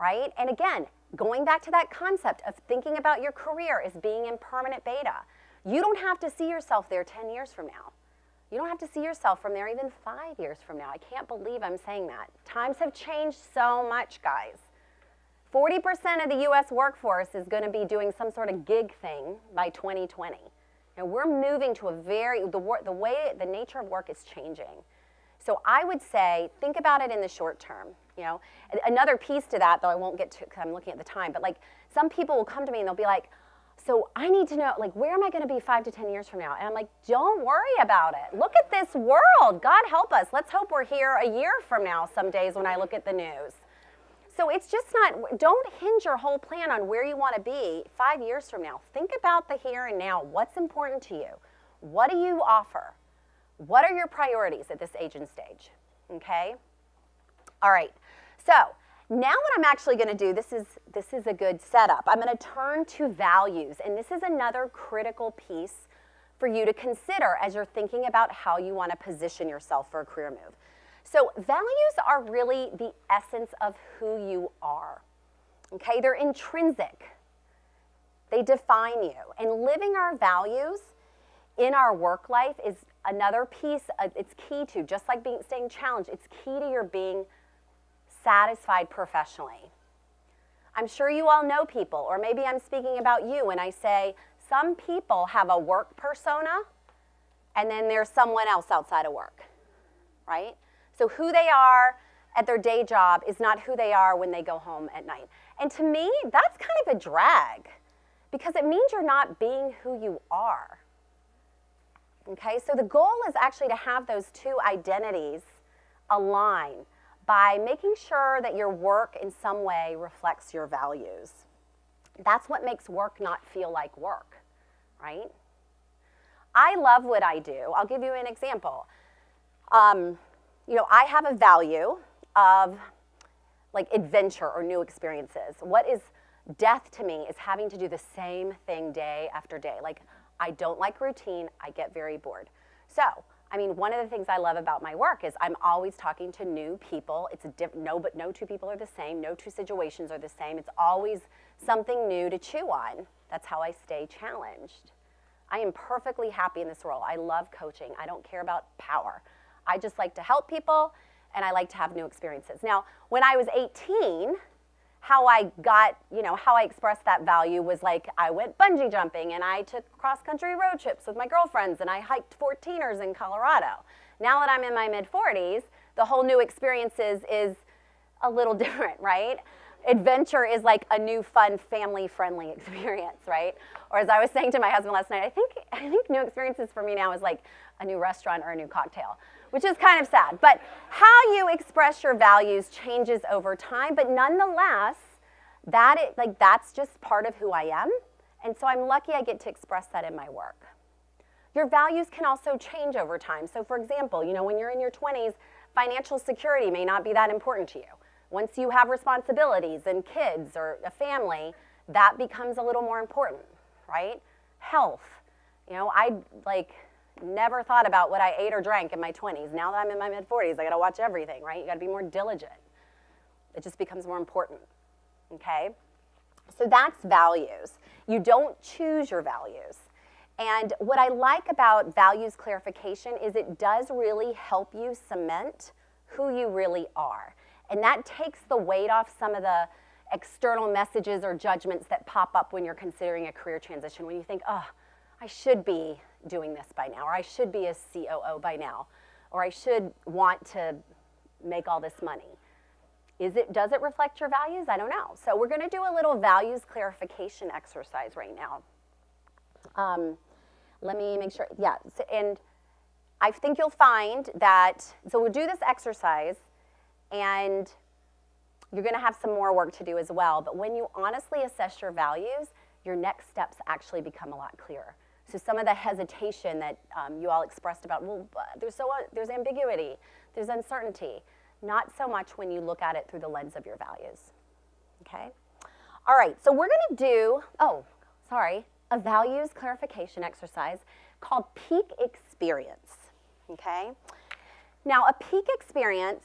right? And again, going back to that concept of thinking about your career as being in permanent beta, you don't have to see yourself there 10 years from now. You don't have to see yourself from there even 5 years from now. I can't believe I'm saying that. Times have changed so much, guys. 40% of the US workforce is going to be doing some sort of gig thing by 2020. And we're moving to the nature of work is changing. So I would say, think about it in the short term. You know, another piece to that, though I won't get to because I'm looking at the time, but like some people will come to me and they'll be like, so I need to know, like, where am I going to be 5 to 10 years from now? And I'm like, don't worry about it. Look at this world. God help us. Let's hope we're here a year from now some days when I look at the news. So it's just not, don't hinge your whole plan on where you want to be 5 years from now. Think about the here and now. What's important to you? What do you offer? What are your priorities at this age and stage? Okay? All right. So now what I'm actually going to do, this is a good setup. I'm going to turn to values, and this is another critical piece for you to consider as you're thinking about how you want to position yourself for a career move. So values are really the essence of who you are. Okay? They're intrinsic. They define you. And living our values in our work life is another piece, it's key to, just like staying challenged, it's key to your being satisfied professionally. I'm sure you all know people, or maybe I'm speaking about you when I say some people have a work persona and then there's someone else outside of work, right? So who they are at their day job is not who they are when they go home at night. And to me, that's kind of a drag because it means you're not being who you are. Okay, so the goal is actually to have those two identities align by making sure that your work in some way reflects your values. That's what makes work not feel like work, right? I love what I do. I'll give you an example. You know, I have a value of like adventure or new experiences. What is death to me is having to do the same thing day after day. Like, I don't like routine. I get very bored. So, I mean, one of the things I love about my work is I'm always talking to new people. It's no two people are the same. No two situations are the same. It's always something new to chew on. That's how I stay challenged. I am perfectly happy in this role. I love coaching. I don't care about power. I just like to help people, and I like to have new experiences. Now, when I was 18, how I expressed that value was like I went bungee jumping and I took cross-country road trips with my girlfriends and I hiked 14ers in Colorado. Now that I'm in my mid-40s, the whole new experiences is a little different, right? Adventure is like a new, fun, family-friendly experience, right? Or as I was saying to my husband last night, I think new experiences for me now is like a new restaurant or a new cocktail, which is kind of sad. But how you express your values changes over time, but nonetheless, that's just part of who I am. And so I'm lucky I get to express that in my work. Your values can also change over time. So for example, when you're in your 20s, financial security may not be that important to you. Once you have responsibilities and kids or a family, that becomes a little more important, right? Health. I never thought about what I ate or drank in my 20s. Now that I'm in my mid-40s, I gotta watch everything, right? You gotta be more diligent. It just becomes more important, okay? So that's values. You don't choose your values. And what I like about values clarification is it does really help you cement who you really are. And that takes the weight off some of the external messages or judgments that pop up when you're considering a career transition, when you think, oh, I should be doing this by now, or I should be a COO by now, or I should want to make all this money. Does it reflect your values? I don't know. So we're gonna do a little values clarification exercise right now. Let me make sure, yeah, and I think you'll find that, so we'll do this exercise, and you're gonna have some more work to do as well, but when you honestly assess your values, your next steps actually become a lot clearer. So some of the hesitation that you all expressed about, well, there's ambiguity, there's uncertainty, not so much when you look at it through the lens of your values, okay? All right, so we're gonna do, a values clarification exercise called peak experience, okay? Now, a peak experience,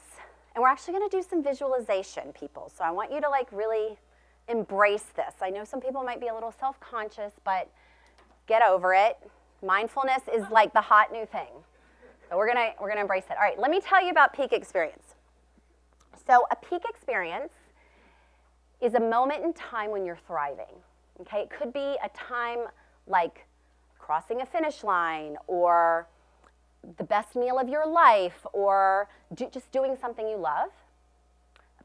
and we're actually gonna do some visualization, people, so I want you to really embrace this. I know some people might be a little self-conscious, but get over it. Mindfulness is like the hot new thing. So we're gonna embrace it. All right, let me tell you about peak experience. So a peak experience is a moment in time when you're thriving. Okay, it could be a time like crossing a finish line, or the best meal of your life, or just doing something you love.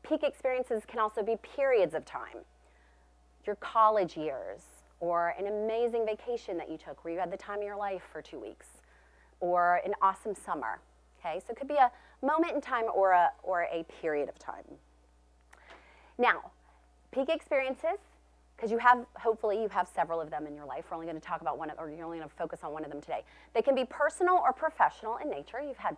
Peak experiences can also be periods of time. Your college years, or an amazing vacation that you took where you had the time of your life for 2 weeks, or an awesome summer. Okay, so it could be a moment in time or a period of time. Now, peak experiences, because hopefully you have several of them in your life. We're only going to talk about one, or you're only going to focus on one of them today. They can be personal or professional in nature. You've had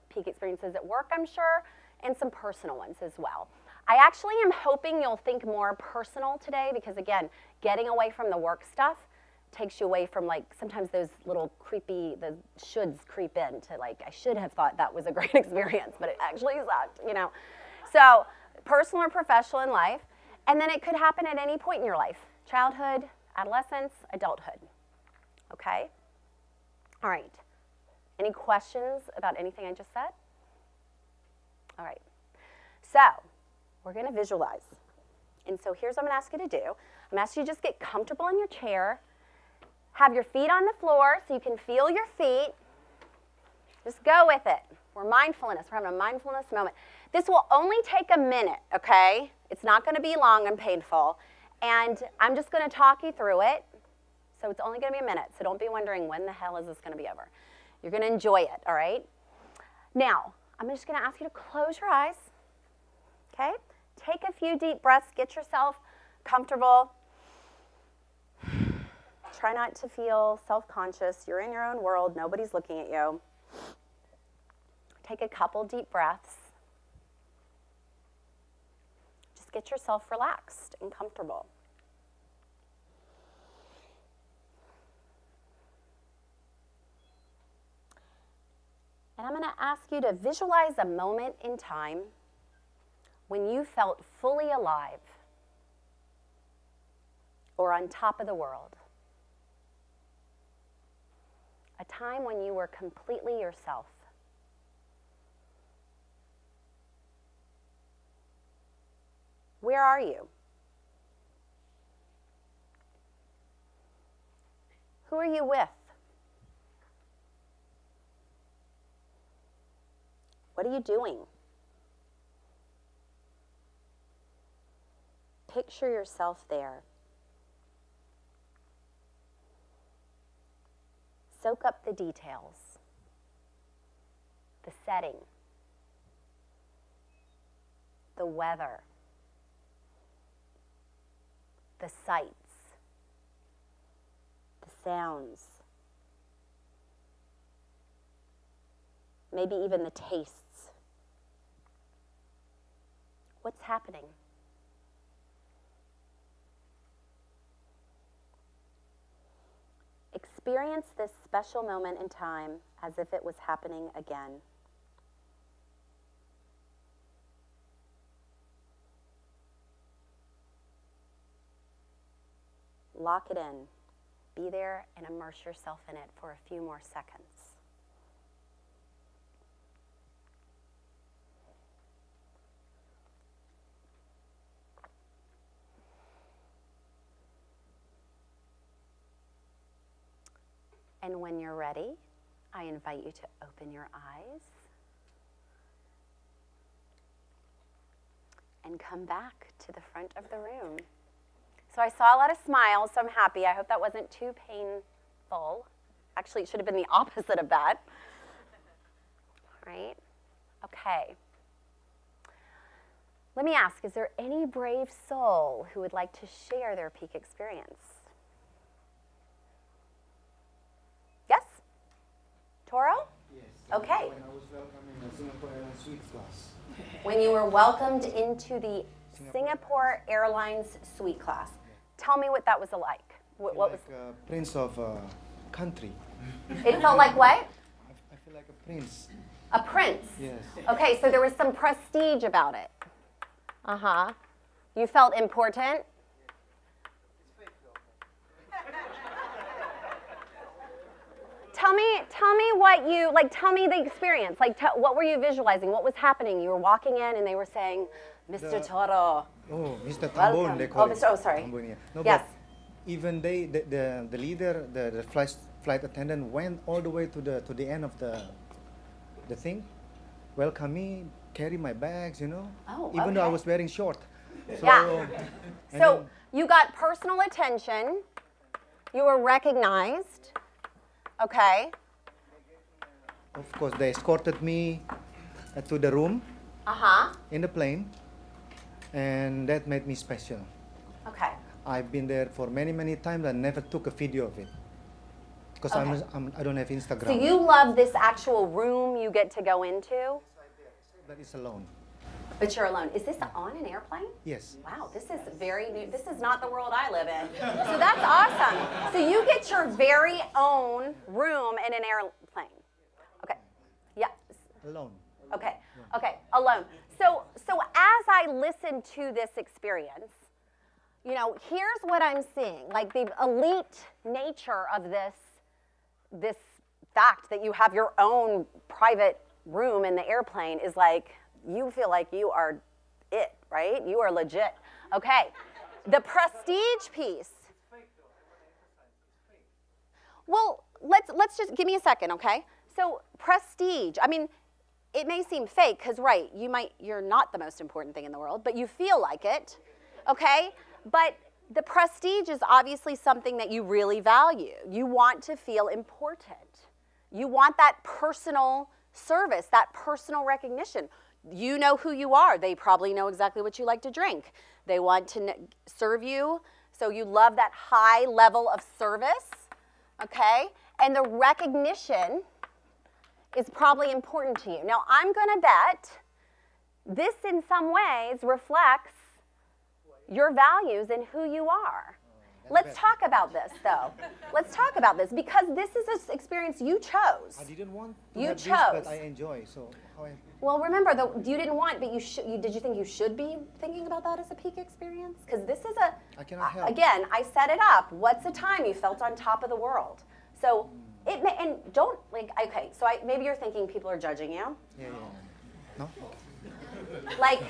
peak experiences at work, I'm sure, and some personal ones as well. I actually am hoping you'll think more personal today, because again, getting away from the work stuff takes you away from sometimes those little the shoulds creep in to I should have thought that was a great experience, but it actually sucked, So personal or professional in life. And then it could happen at any point in your life, childhood, adolescence, adulthood, okay? All right, any questions about anything I just said? All right, so we're gonna visualize. And so here's what I'm gonna ask you to do. I'm gonna ask you to just get comfortable in your chair, have your feet on the floor so you can feel your feet. Just go with it. We're mindfulness, we're having a mindfulness moment. This will only take a minute, okay? It's not gonna be long and painful. And I'm just gonna talk you through it. So it's only gonna be a minute, so don't be wondering when the hell is this gonna be over. You're gonna enjoy it, all right? Now, I'm just gonna ask you to close your eyes, okay? Take a few deep breaths, get yourself comfortable. Try not to feel self-conscious. You're in your own world, nobody's looking at you. Take a couple deep breaths. Just get yourself relaxed and comfortable. And I'm going to ask you to visualize a moment in time when you felt fully alive or on top of the world. A time when you were completely yourself. Where are you? Who are you with? What are you doing? Picture yourself there. Soak up the details. the setting, the weather, the sights, the sounds, maybe even the tastes. What's happening? Experience this special moment in time as if it was happening again. Lock it in. Be there and immerse yourself in it for a few more seconds. And when you're ready, I invite you to open your eyes and come back to the front of the room. So I saw a lot of smiles, so I'm happy. I hope that wasn't too painful. Actually, it should have been the opposite of that. Right? Okay. Let me ask, is there any brave soul who would like to share their peak experience? Yes? Toro? Yes. Okay. When I was welcome in the Singapore Airlines suite class. When you were welcomed into the Singapore Airlines suite class. Tell me what that was like. What was Prince of country. it? Felt like what? I feel like a prince. A prince? Yes. Okay, so there was some prestige about it. Uh-huh. You felt important? Tell me what you, like, tell me the experience. Like, what were you visualizing? What was happening? You were walking in and they were saying, Mr. Toro. Oh, Mr. Tambon, Welcome. they call Oh, it. Mr. Oh, sorry. Tambon, yeah. No, Yes. But even the leader, the flight attendant went all the way to the end of the thing, welcome me, carry my bags, you know. Oh, even though I okay. was wearing short. So, Yeah. and So then- you got personal attention. You were recognized. Okay. of course, they escorted me to the room Uh-huh. in the plane, and that made me special. Okay. I've been there for many times. I never took a video of it because Okay. I don't have Instagram. So you love this actual room you get to go into, But it's alone. but you're alone. Is this on an airplane? Yes. Wow, this is very new. This is not the world I live in. So that's awesome. So you get your very own room in an airplane. Okay. Yeah. Alone. Okay. Okay. Alone. So as I listen to this experience, you know, here's what I'm seeing. Like the elite nature of this fact that you have your own private room in the airplane is like, you feel like you are it, right? You are legit. Okay. The prestige piece. Well, let's just give me a second, okay? So prestige. I mean, it may seem fake because, right, you're not the most important thing in the world, but you feel like it, okay? But the prestige is obviously something that you really value. You want to feel important. You want that personal service, that personal recognition. You know who you are. They probably know exactly what you like to drink. They want to serve you, so you love that high level of service, okay? And the recognition is probably important to you. Now, I'm going to bet this in some ways reflects your values and who you are. Let's talk about this, though. Let's talk about this because this is an experience you chose. I didn't want to You have chose. this, but I enjoy. So how I, Well, remember, though, you didn't want, but did you think you should be thinking about that as a peak experience? Because this is I cannot help. again, I set it up. What's the time you felt on top of the world? So it may, and don't, like, okay, so maybe you're thinking people are judging you. Yeah. No? Okay. Like,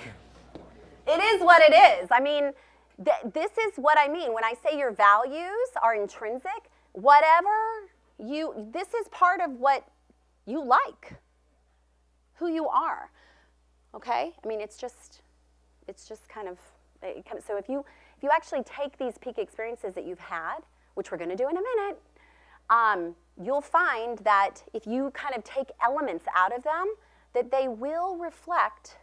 it is what it is. I mean, this is what I mean. When I say your values are intrinsic, this is part of what you like, who you are, okay? I mean, it's just kind of, so if you actually take these peak experiences that you've had, which we're gonna do in a minute, you'll find that if you kind of take elements out of them, that they will reflect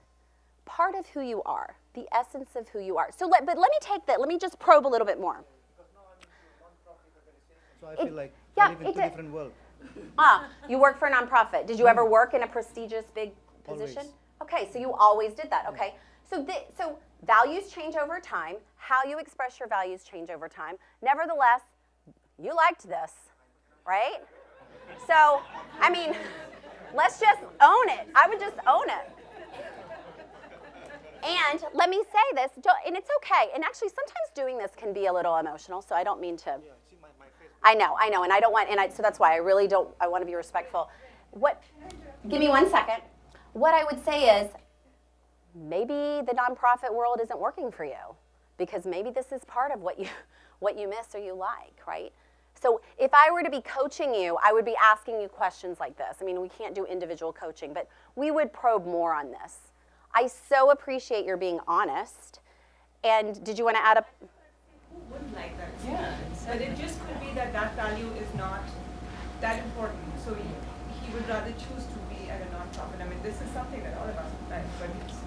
part of who you are, the essence of who you are. So, but let me take that. Let me just probe a little bit more. So I feel like I live in two different worlds. You work for a nonprofit. Did you ever work in a prestigious big position? Always. Okay, so you always did that. Okay, so values change over time. How you express your values change over time. Nevertheless, you liked this, right? So, I mean, let's just own it. I would just own it. And let me say this, and it's okay. And actually, sometimes doing this can be a little emotional, so I don't mean to. I know, and I don't want, so that's why I really don't, I want to be respectful. Give me 1 second. What I would say is, maybe the nonprofit world isn't working for you, because maybe this is part of what you miss or you like, right? So if I were to be coaching you, I would be asking you questions like this. I mean, we can't do individual coaching, but we would probe more on this. I so appreciate your being honest. And did you want to add a... Would like that, yeah. But it just could be that value is not that important. So he would rather choose to be at a nonprofit. I mean, this is something that all of us would like, but it's...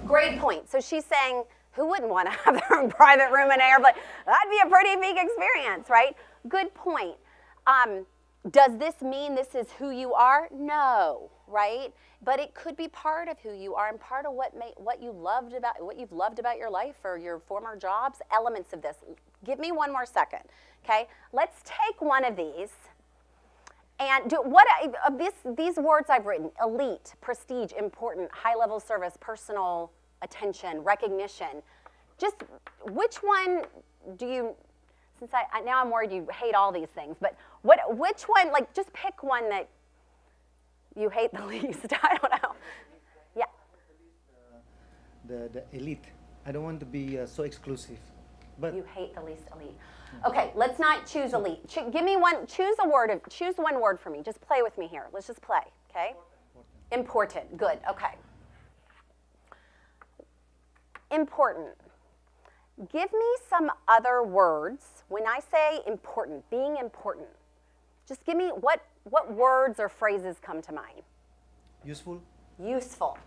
Great point. So she's saying, who wouldn't want to have their own private room and air? But that'd be a pretty big experience, right? Good point. Does this mean this is who you are? No, right? But it could be part of who you are and part of what you've loved about your life or your former jobs. Elements of this. Give me 1 more second, okay? Let's take one of these and do these words I've written: elite, prestige, important, high-level service, personal attention, recognition. Just which one do you? Since now I'm worried you hate all these things, but which one, like, just pick one that you hate the least. I don't know. Yeah. The elite. I don't want to be so exclusive. But you hate the least elite. Okay, let's not choose elite. Give me one. Choose one word for me. Just play with me here. Let's just play. Okay. Important. Good. Okay. Important. Give me some other words. When I say important, being important, just give me what words or phrases come to mind. Useful. Useful.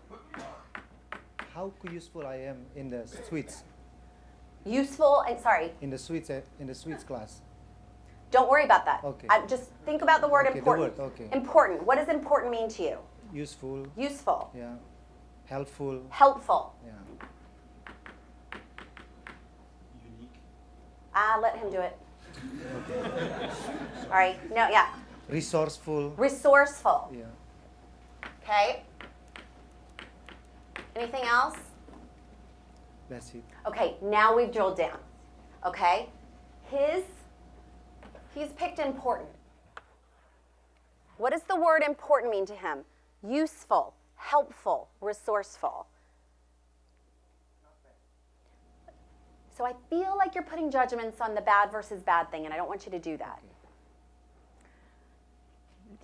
How useful I am in the suites. Useful and sorry. In the suites class. Don't worry about that. Okay. Just think about the word important. The word, okay. Important. What does important mean to you? Useful. Useful. Yeah. Helpful. Helpful. Yeah. Let him do it. Okay. All right. No, yeah. Resourceful. Resourceful. Yeah. Okay. Anything else? That's it. Okay, now we've drilled down. Okay? He's picked important. What does the word important mean to him? Useful, helpful, resourceful. So I feel like you're putting judgments on the bad versus bad thing, and I don't want you to do that.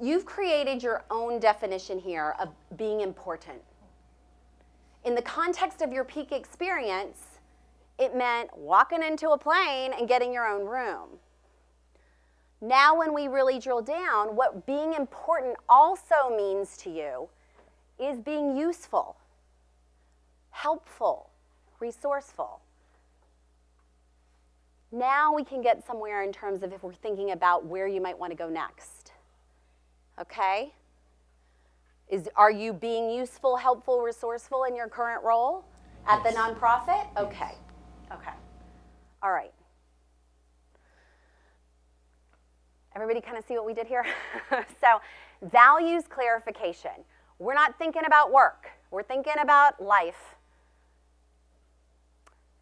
Okay. You've created your own definition here of being important. In the context of your peak experience, it meant walking into a plane and getting your own room. Now when we really drill down, what being important also means to you is being useful, helpful, resourceful. Now we can get somewhere in terms of if we're thinking about where you might want to go next. Okay? Are you being useful, helpful, resourceful in your current role at the nonprofit? Okay. Okay. All right. Everybody kind of see what we did here? So, values clarification. We're not thinking about work. We're thinking about life.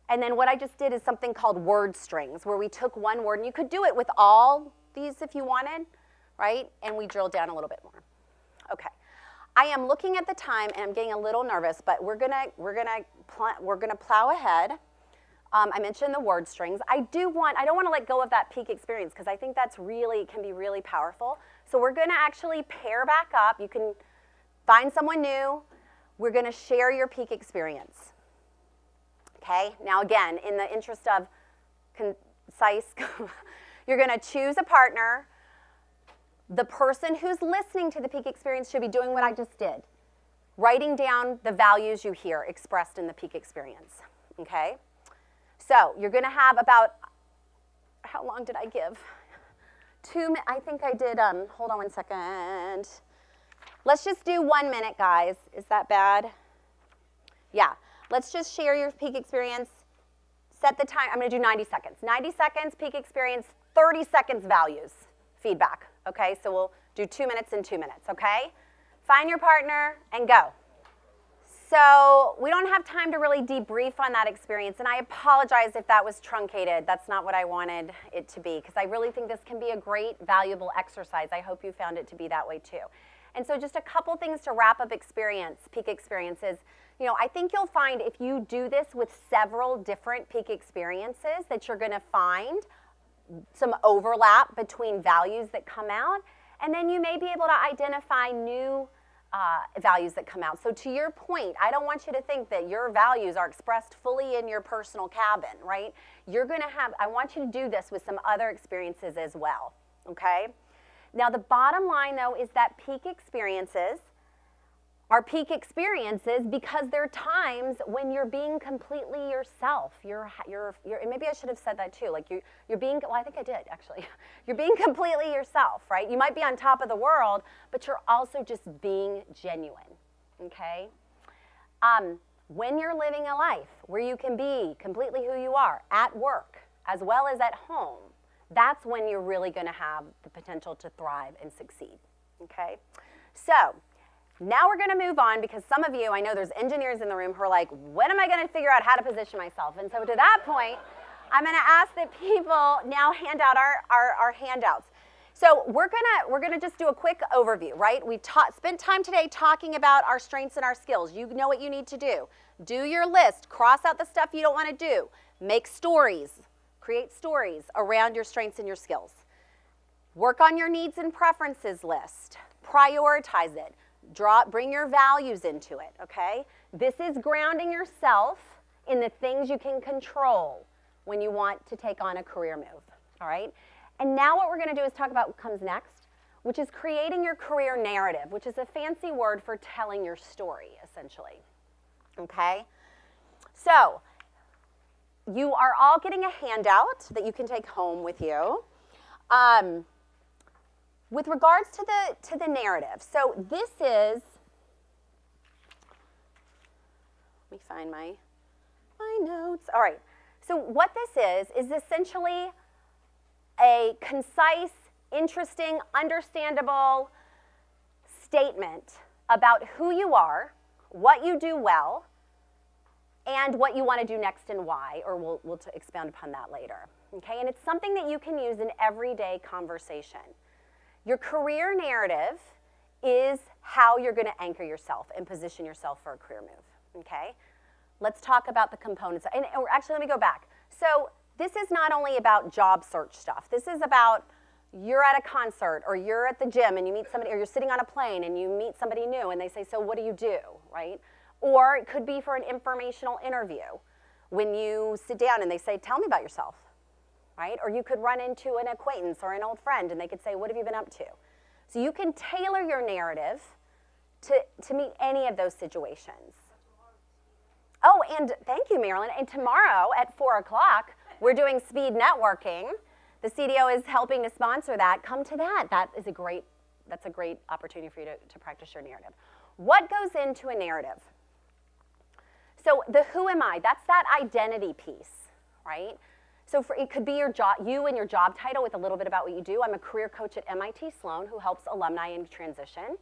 And then what I just did is something called word strings, where we took one word, and you could do it with all these if you wanted, right? And we drilled down a little bit more. Okay. I am looking at the time, and I'm getting a little nervous, but we're gonna plow ahead. I mentioned the word strings. I don't want to let go of that peak experience because I think that's can be really powerful. So we're gonna actually pair back up. You can find someone new. We're gonna share your peak experience. Okay. Now again, in the interest of concise, you're gonna choose a partner. The person who's listening to the peak experience should be doing what I just did. writing down the values you hear expressed in the peak experience, okay? So you're gonna have about, how long did I give? 2 minutes, I think I did, hold on one second. Let's just do 1 minute, guys. Is that bad? Yeah, let's just share your peak experience. Set the time, I'm gonna do 90 seconds. 90 seconds, peak experience, 30 seconds values, feedback, okay? So we'll do 2 minutes and 2 minutes, okay? Find your partner and go. So we don't have time to really debrief on that experience, and I apologize if that was truncated. That's not what I wanted it to be, because I really think this can be a great, valuable exercise. I hope you found it to be that way too. And so just a couple things to wrap up peak experiences. You know, I think you'll find if you do this with several different peak experiences that you're gonna find some overlap between values that come out, and then you may be able to identify new values that come out. So to your point, I don't want you to think that your values are expressed fully in your personal cabin, right? You're gonna have, I want you to do this with some other experiences as well, okay? Now the bottom line though is that peak experiences are peak experiences because there are times when you're being completely yourself. And maybe I should have said that too. Like you're being, well, I think I did actually. You're being completely yourself, right? You might be on top of the world, but you're also just being genuine, okay? When you're living a life where you can be completely who you are at work as well as at home, that's when you're really gonna have the potential to thrive and succeed, okay? So, now we're gonna move on because some of you, I know there's engineers in the room who are like, when am I gonna figure out how to position myself? And so to that point, I'm gonna ask that people now hand out our handouts. So we're gonna just do a quick overview, right? We spent time today talking about our strengths and our skills. You know what you need to do. Do your list, cross out the stuff you don't wanna do. Make stories, create stories around your strengths and your skills. Work on your needs and preferences list. Prioritize it. Bring your values into it, okay? This is grounding yourself in the things you can control when you want to take on a career move, all right? And now what we're gonna do is talk about what comes next, which is creating your career narrative, which is a fancy word for telling your story, essentially, okay? So, you are all getting a handout that you can take home with you. With regards to the narrative, so this is, let me find my notes. All right, so what this is essentially a concise, interesting, understandable statement about who you are, what you do well, and what you want to do next and why, or we'll expound upon that later, okay? And it's something that you can use in everyday conversation. Your career narrative is how you're going to anchor yourself and position yourself for a career move, okay? Let's talk about the components. And actually, let me go back. So this is not only about job search stuff. This is about you're at a concert or you're at the gym and you meet somebody, or you're sitting on a plane and you meet somebody new and they say, so what do you do, right? Or it could be for an informational interview when you sit down and they say, tell me about yourself. Right? Or you could run into an acquaintance or an old friend and they could say, what have you been up to? So you can tailor your narrative to meet any of those situations. Oh, and thank you, Marilyn. And tomorrow at 4 o'clock, we're doing speed networking. The CDO is helping to sponsor that. Come to that. That's a great opportunity for you to practice your narrative. What goes into a narrative? So the who am I, that's that identity piece, right? So it could be you and your job title with a little bit about what you do. I'm a career coach at MIT Sloan who helps alumni in transition.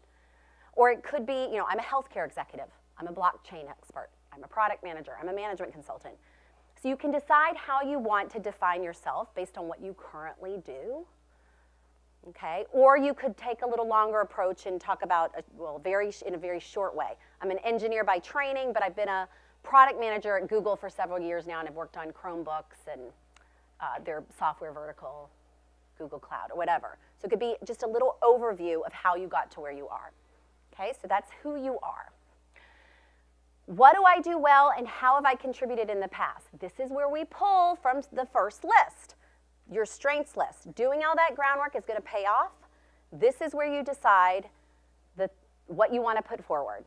Or it could be, I'm a healthcare executive. I'm a blockchain expert. I'm a product manager. I'm a management consultant. So you can decide how you want to define yourself based on what you currently do. Okay? Or you could take a little longer approach and talk about, in a very short way. I'm an engineer by training, but I've been a product manager at Google for several years now, and I've worked on Chromebooks and their software vertical, Google Cloud, or whatever. So it could be just a little overview of how you got to where you are. Okay, so that's who you are. What do I do well and how have I contributed in the past? This is where we pull from the first list, your strengths list. Doing all that groundwork is going to pay off. This is where you decide what you want to put forward.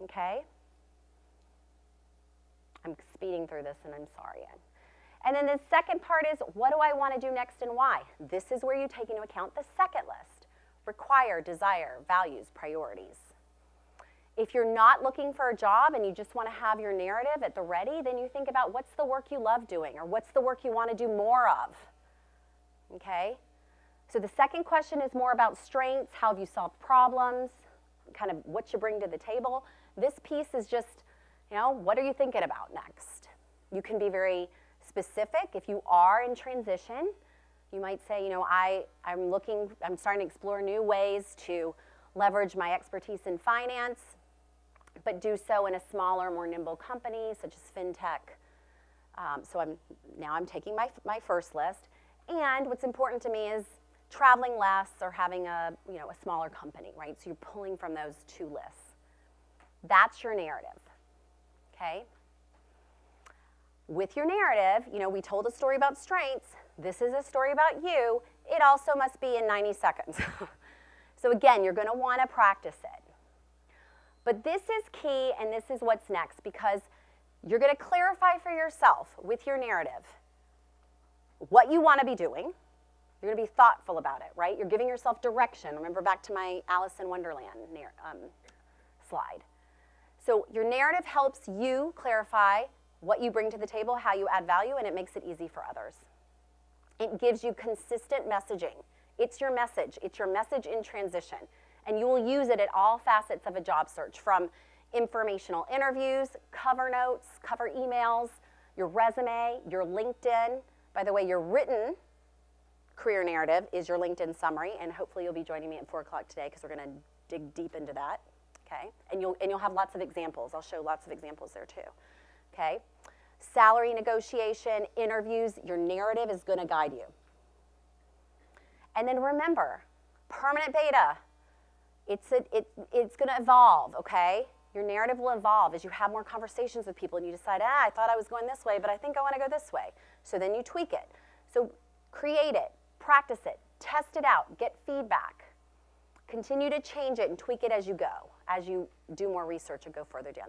Okay? I'm speeding through this and I'm sorry. And then the second part is, what do I want to do next and why? This is where you take into account the second list. Require, desire, values, priorities. If you're not looking for a job and you just want to have your narrative at the ready, then you think about what's the work you love doing or what's the work you want to do more of. Okay? So the second question is more about strengths, how have you solved problems, kind of what you bring to the table. This piece is just, what are you thinking about next? You can be very specific. If you are in transition, you might say, I'm starting to explore new ways to leverage my expertise in finance, but do so in a smaller, more nimble company, such as fintech. So I'm taking my first list. And what's important to me is traveling less or having a smaller company, right? So you're pulling from those two lists. That's your narrative, okay? With your narrative, we told a story about strengths. This is a story about you. It also must be in 90 seconds. So again, you're going to want to practice it. But this is key, and this is what's next, because you're going to clarify for yourself with your narrative what you want to be doing. You're going to be thoughtful about it, right? You're giving yourself direction. Remember back to my Alice in Wonderland slide. So your narrative helps you clarify what you bring to the table, how you add value, and it makes it easy for others. It gives you consistent messaging. It's your message. It's your message in transition. And you will use it at all facets of a job search, from informational interviews, cover notes, cover emails, your resume, your LinkedIn. By the way, your written career narrative is your LinkedIn summary, and hopefully you'll be joining me at 4 o'clock today because we're going to dig deep into that, okay? And you'll have lots of examples. I'll show lots of examples there too, okay? Salary negotiation, interviews, your narrative is going to guide you. And then remember, permanent beta, it's going to evolve, okay? Your narrative will evolve as you have more conversations with people and you decide, I thought I was going this way, but I think I want to go this way. So then you tweak it. So create it, practice it, test it out, get feedback. Continue to change it and tweak it as you go, as you do more research and go further down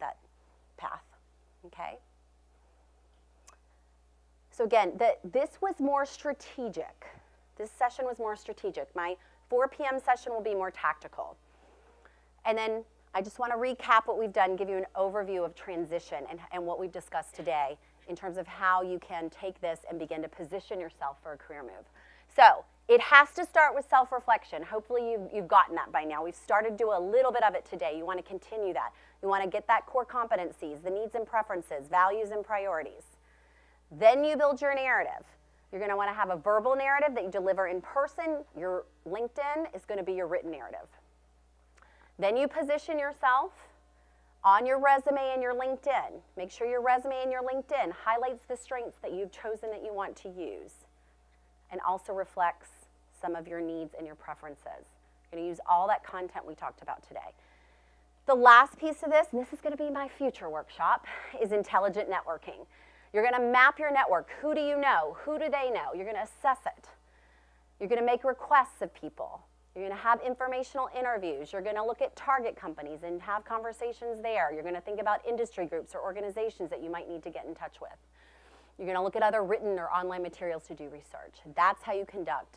that path, okay? So again, this was more strategic. This session was more strategic. My 4 p.m. session will be more tactical. And then I just want to recap what we've done, give you an overview of transition and what we've discussed today in terms of how you can take this and begin to position yourself for a career move. So it has to start with self-reflection. Hopefully you've gotten that by now. We've started to do a little bit of it today. You want to continue that. You want to get that core competencies, the needs and preferences, values and priorities. Then you build your narrative. You're going to want to have a verbal narrative that you deliver in person. Your LinkedIn is going to be your written narrative. Then you position yourself on your resume and your LinkedIn. Make sure your resume and your LinkedIn highlights the strengths that you've chosen that you want to use and also reflects some of your needs and your preferences. You're going to use all that content we talked about today. The last piece of this, and this is going to be my future workshop, is intelligent networking. You're going to map your network. Who do you know? Who do they know? You're going to assess it. You're going to make requests of people. You're going to have informational interviews. You're going to look at target companies and have conversations there. You're going to think about industry groups or organizations that you might need to get in touch with. You're going to look at other written or online materials to do research. That's how you conduct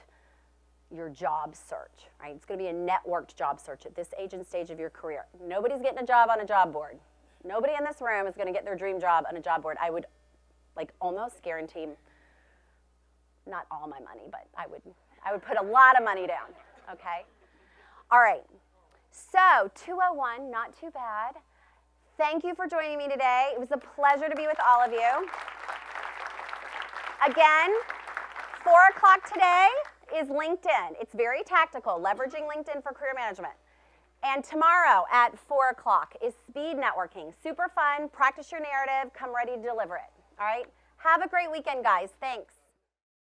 your job search, right? It's going to be a networked job search at this age and stage of your career. Nobody's getting a job on a job board. Nobody in this room is going to get their dream job on a job board. I would almost guarantee, not all my money, but I would put a lot of money down, okay? All right, so 2:01, not too bad. Thank you for joining me today. It was a pleasure to be with all of you. Again, 4 o'clock today is LinkedIn. It's very tactical, leveraging LinkedIn for career management. And tomorrow at 4 o'clock is speed networking. Super fun, practice your narrative, come ready to deliver it. All right? Have a great weekend, guys. Thanks.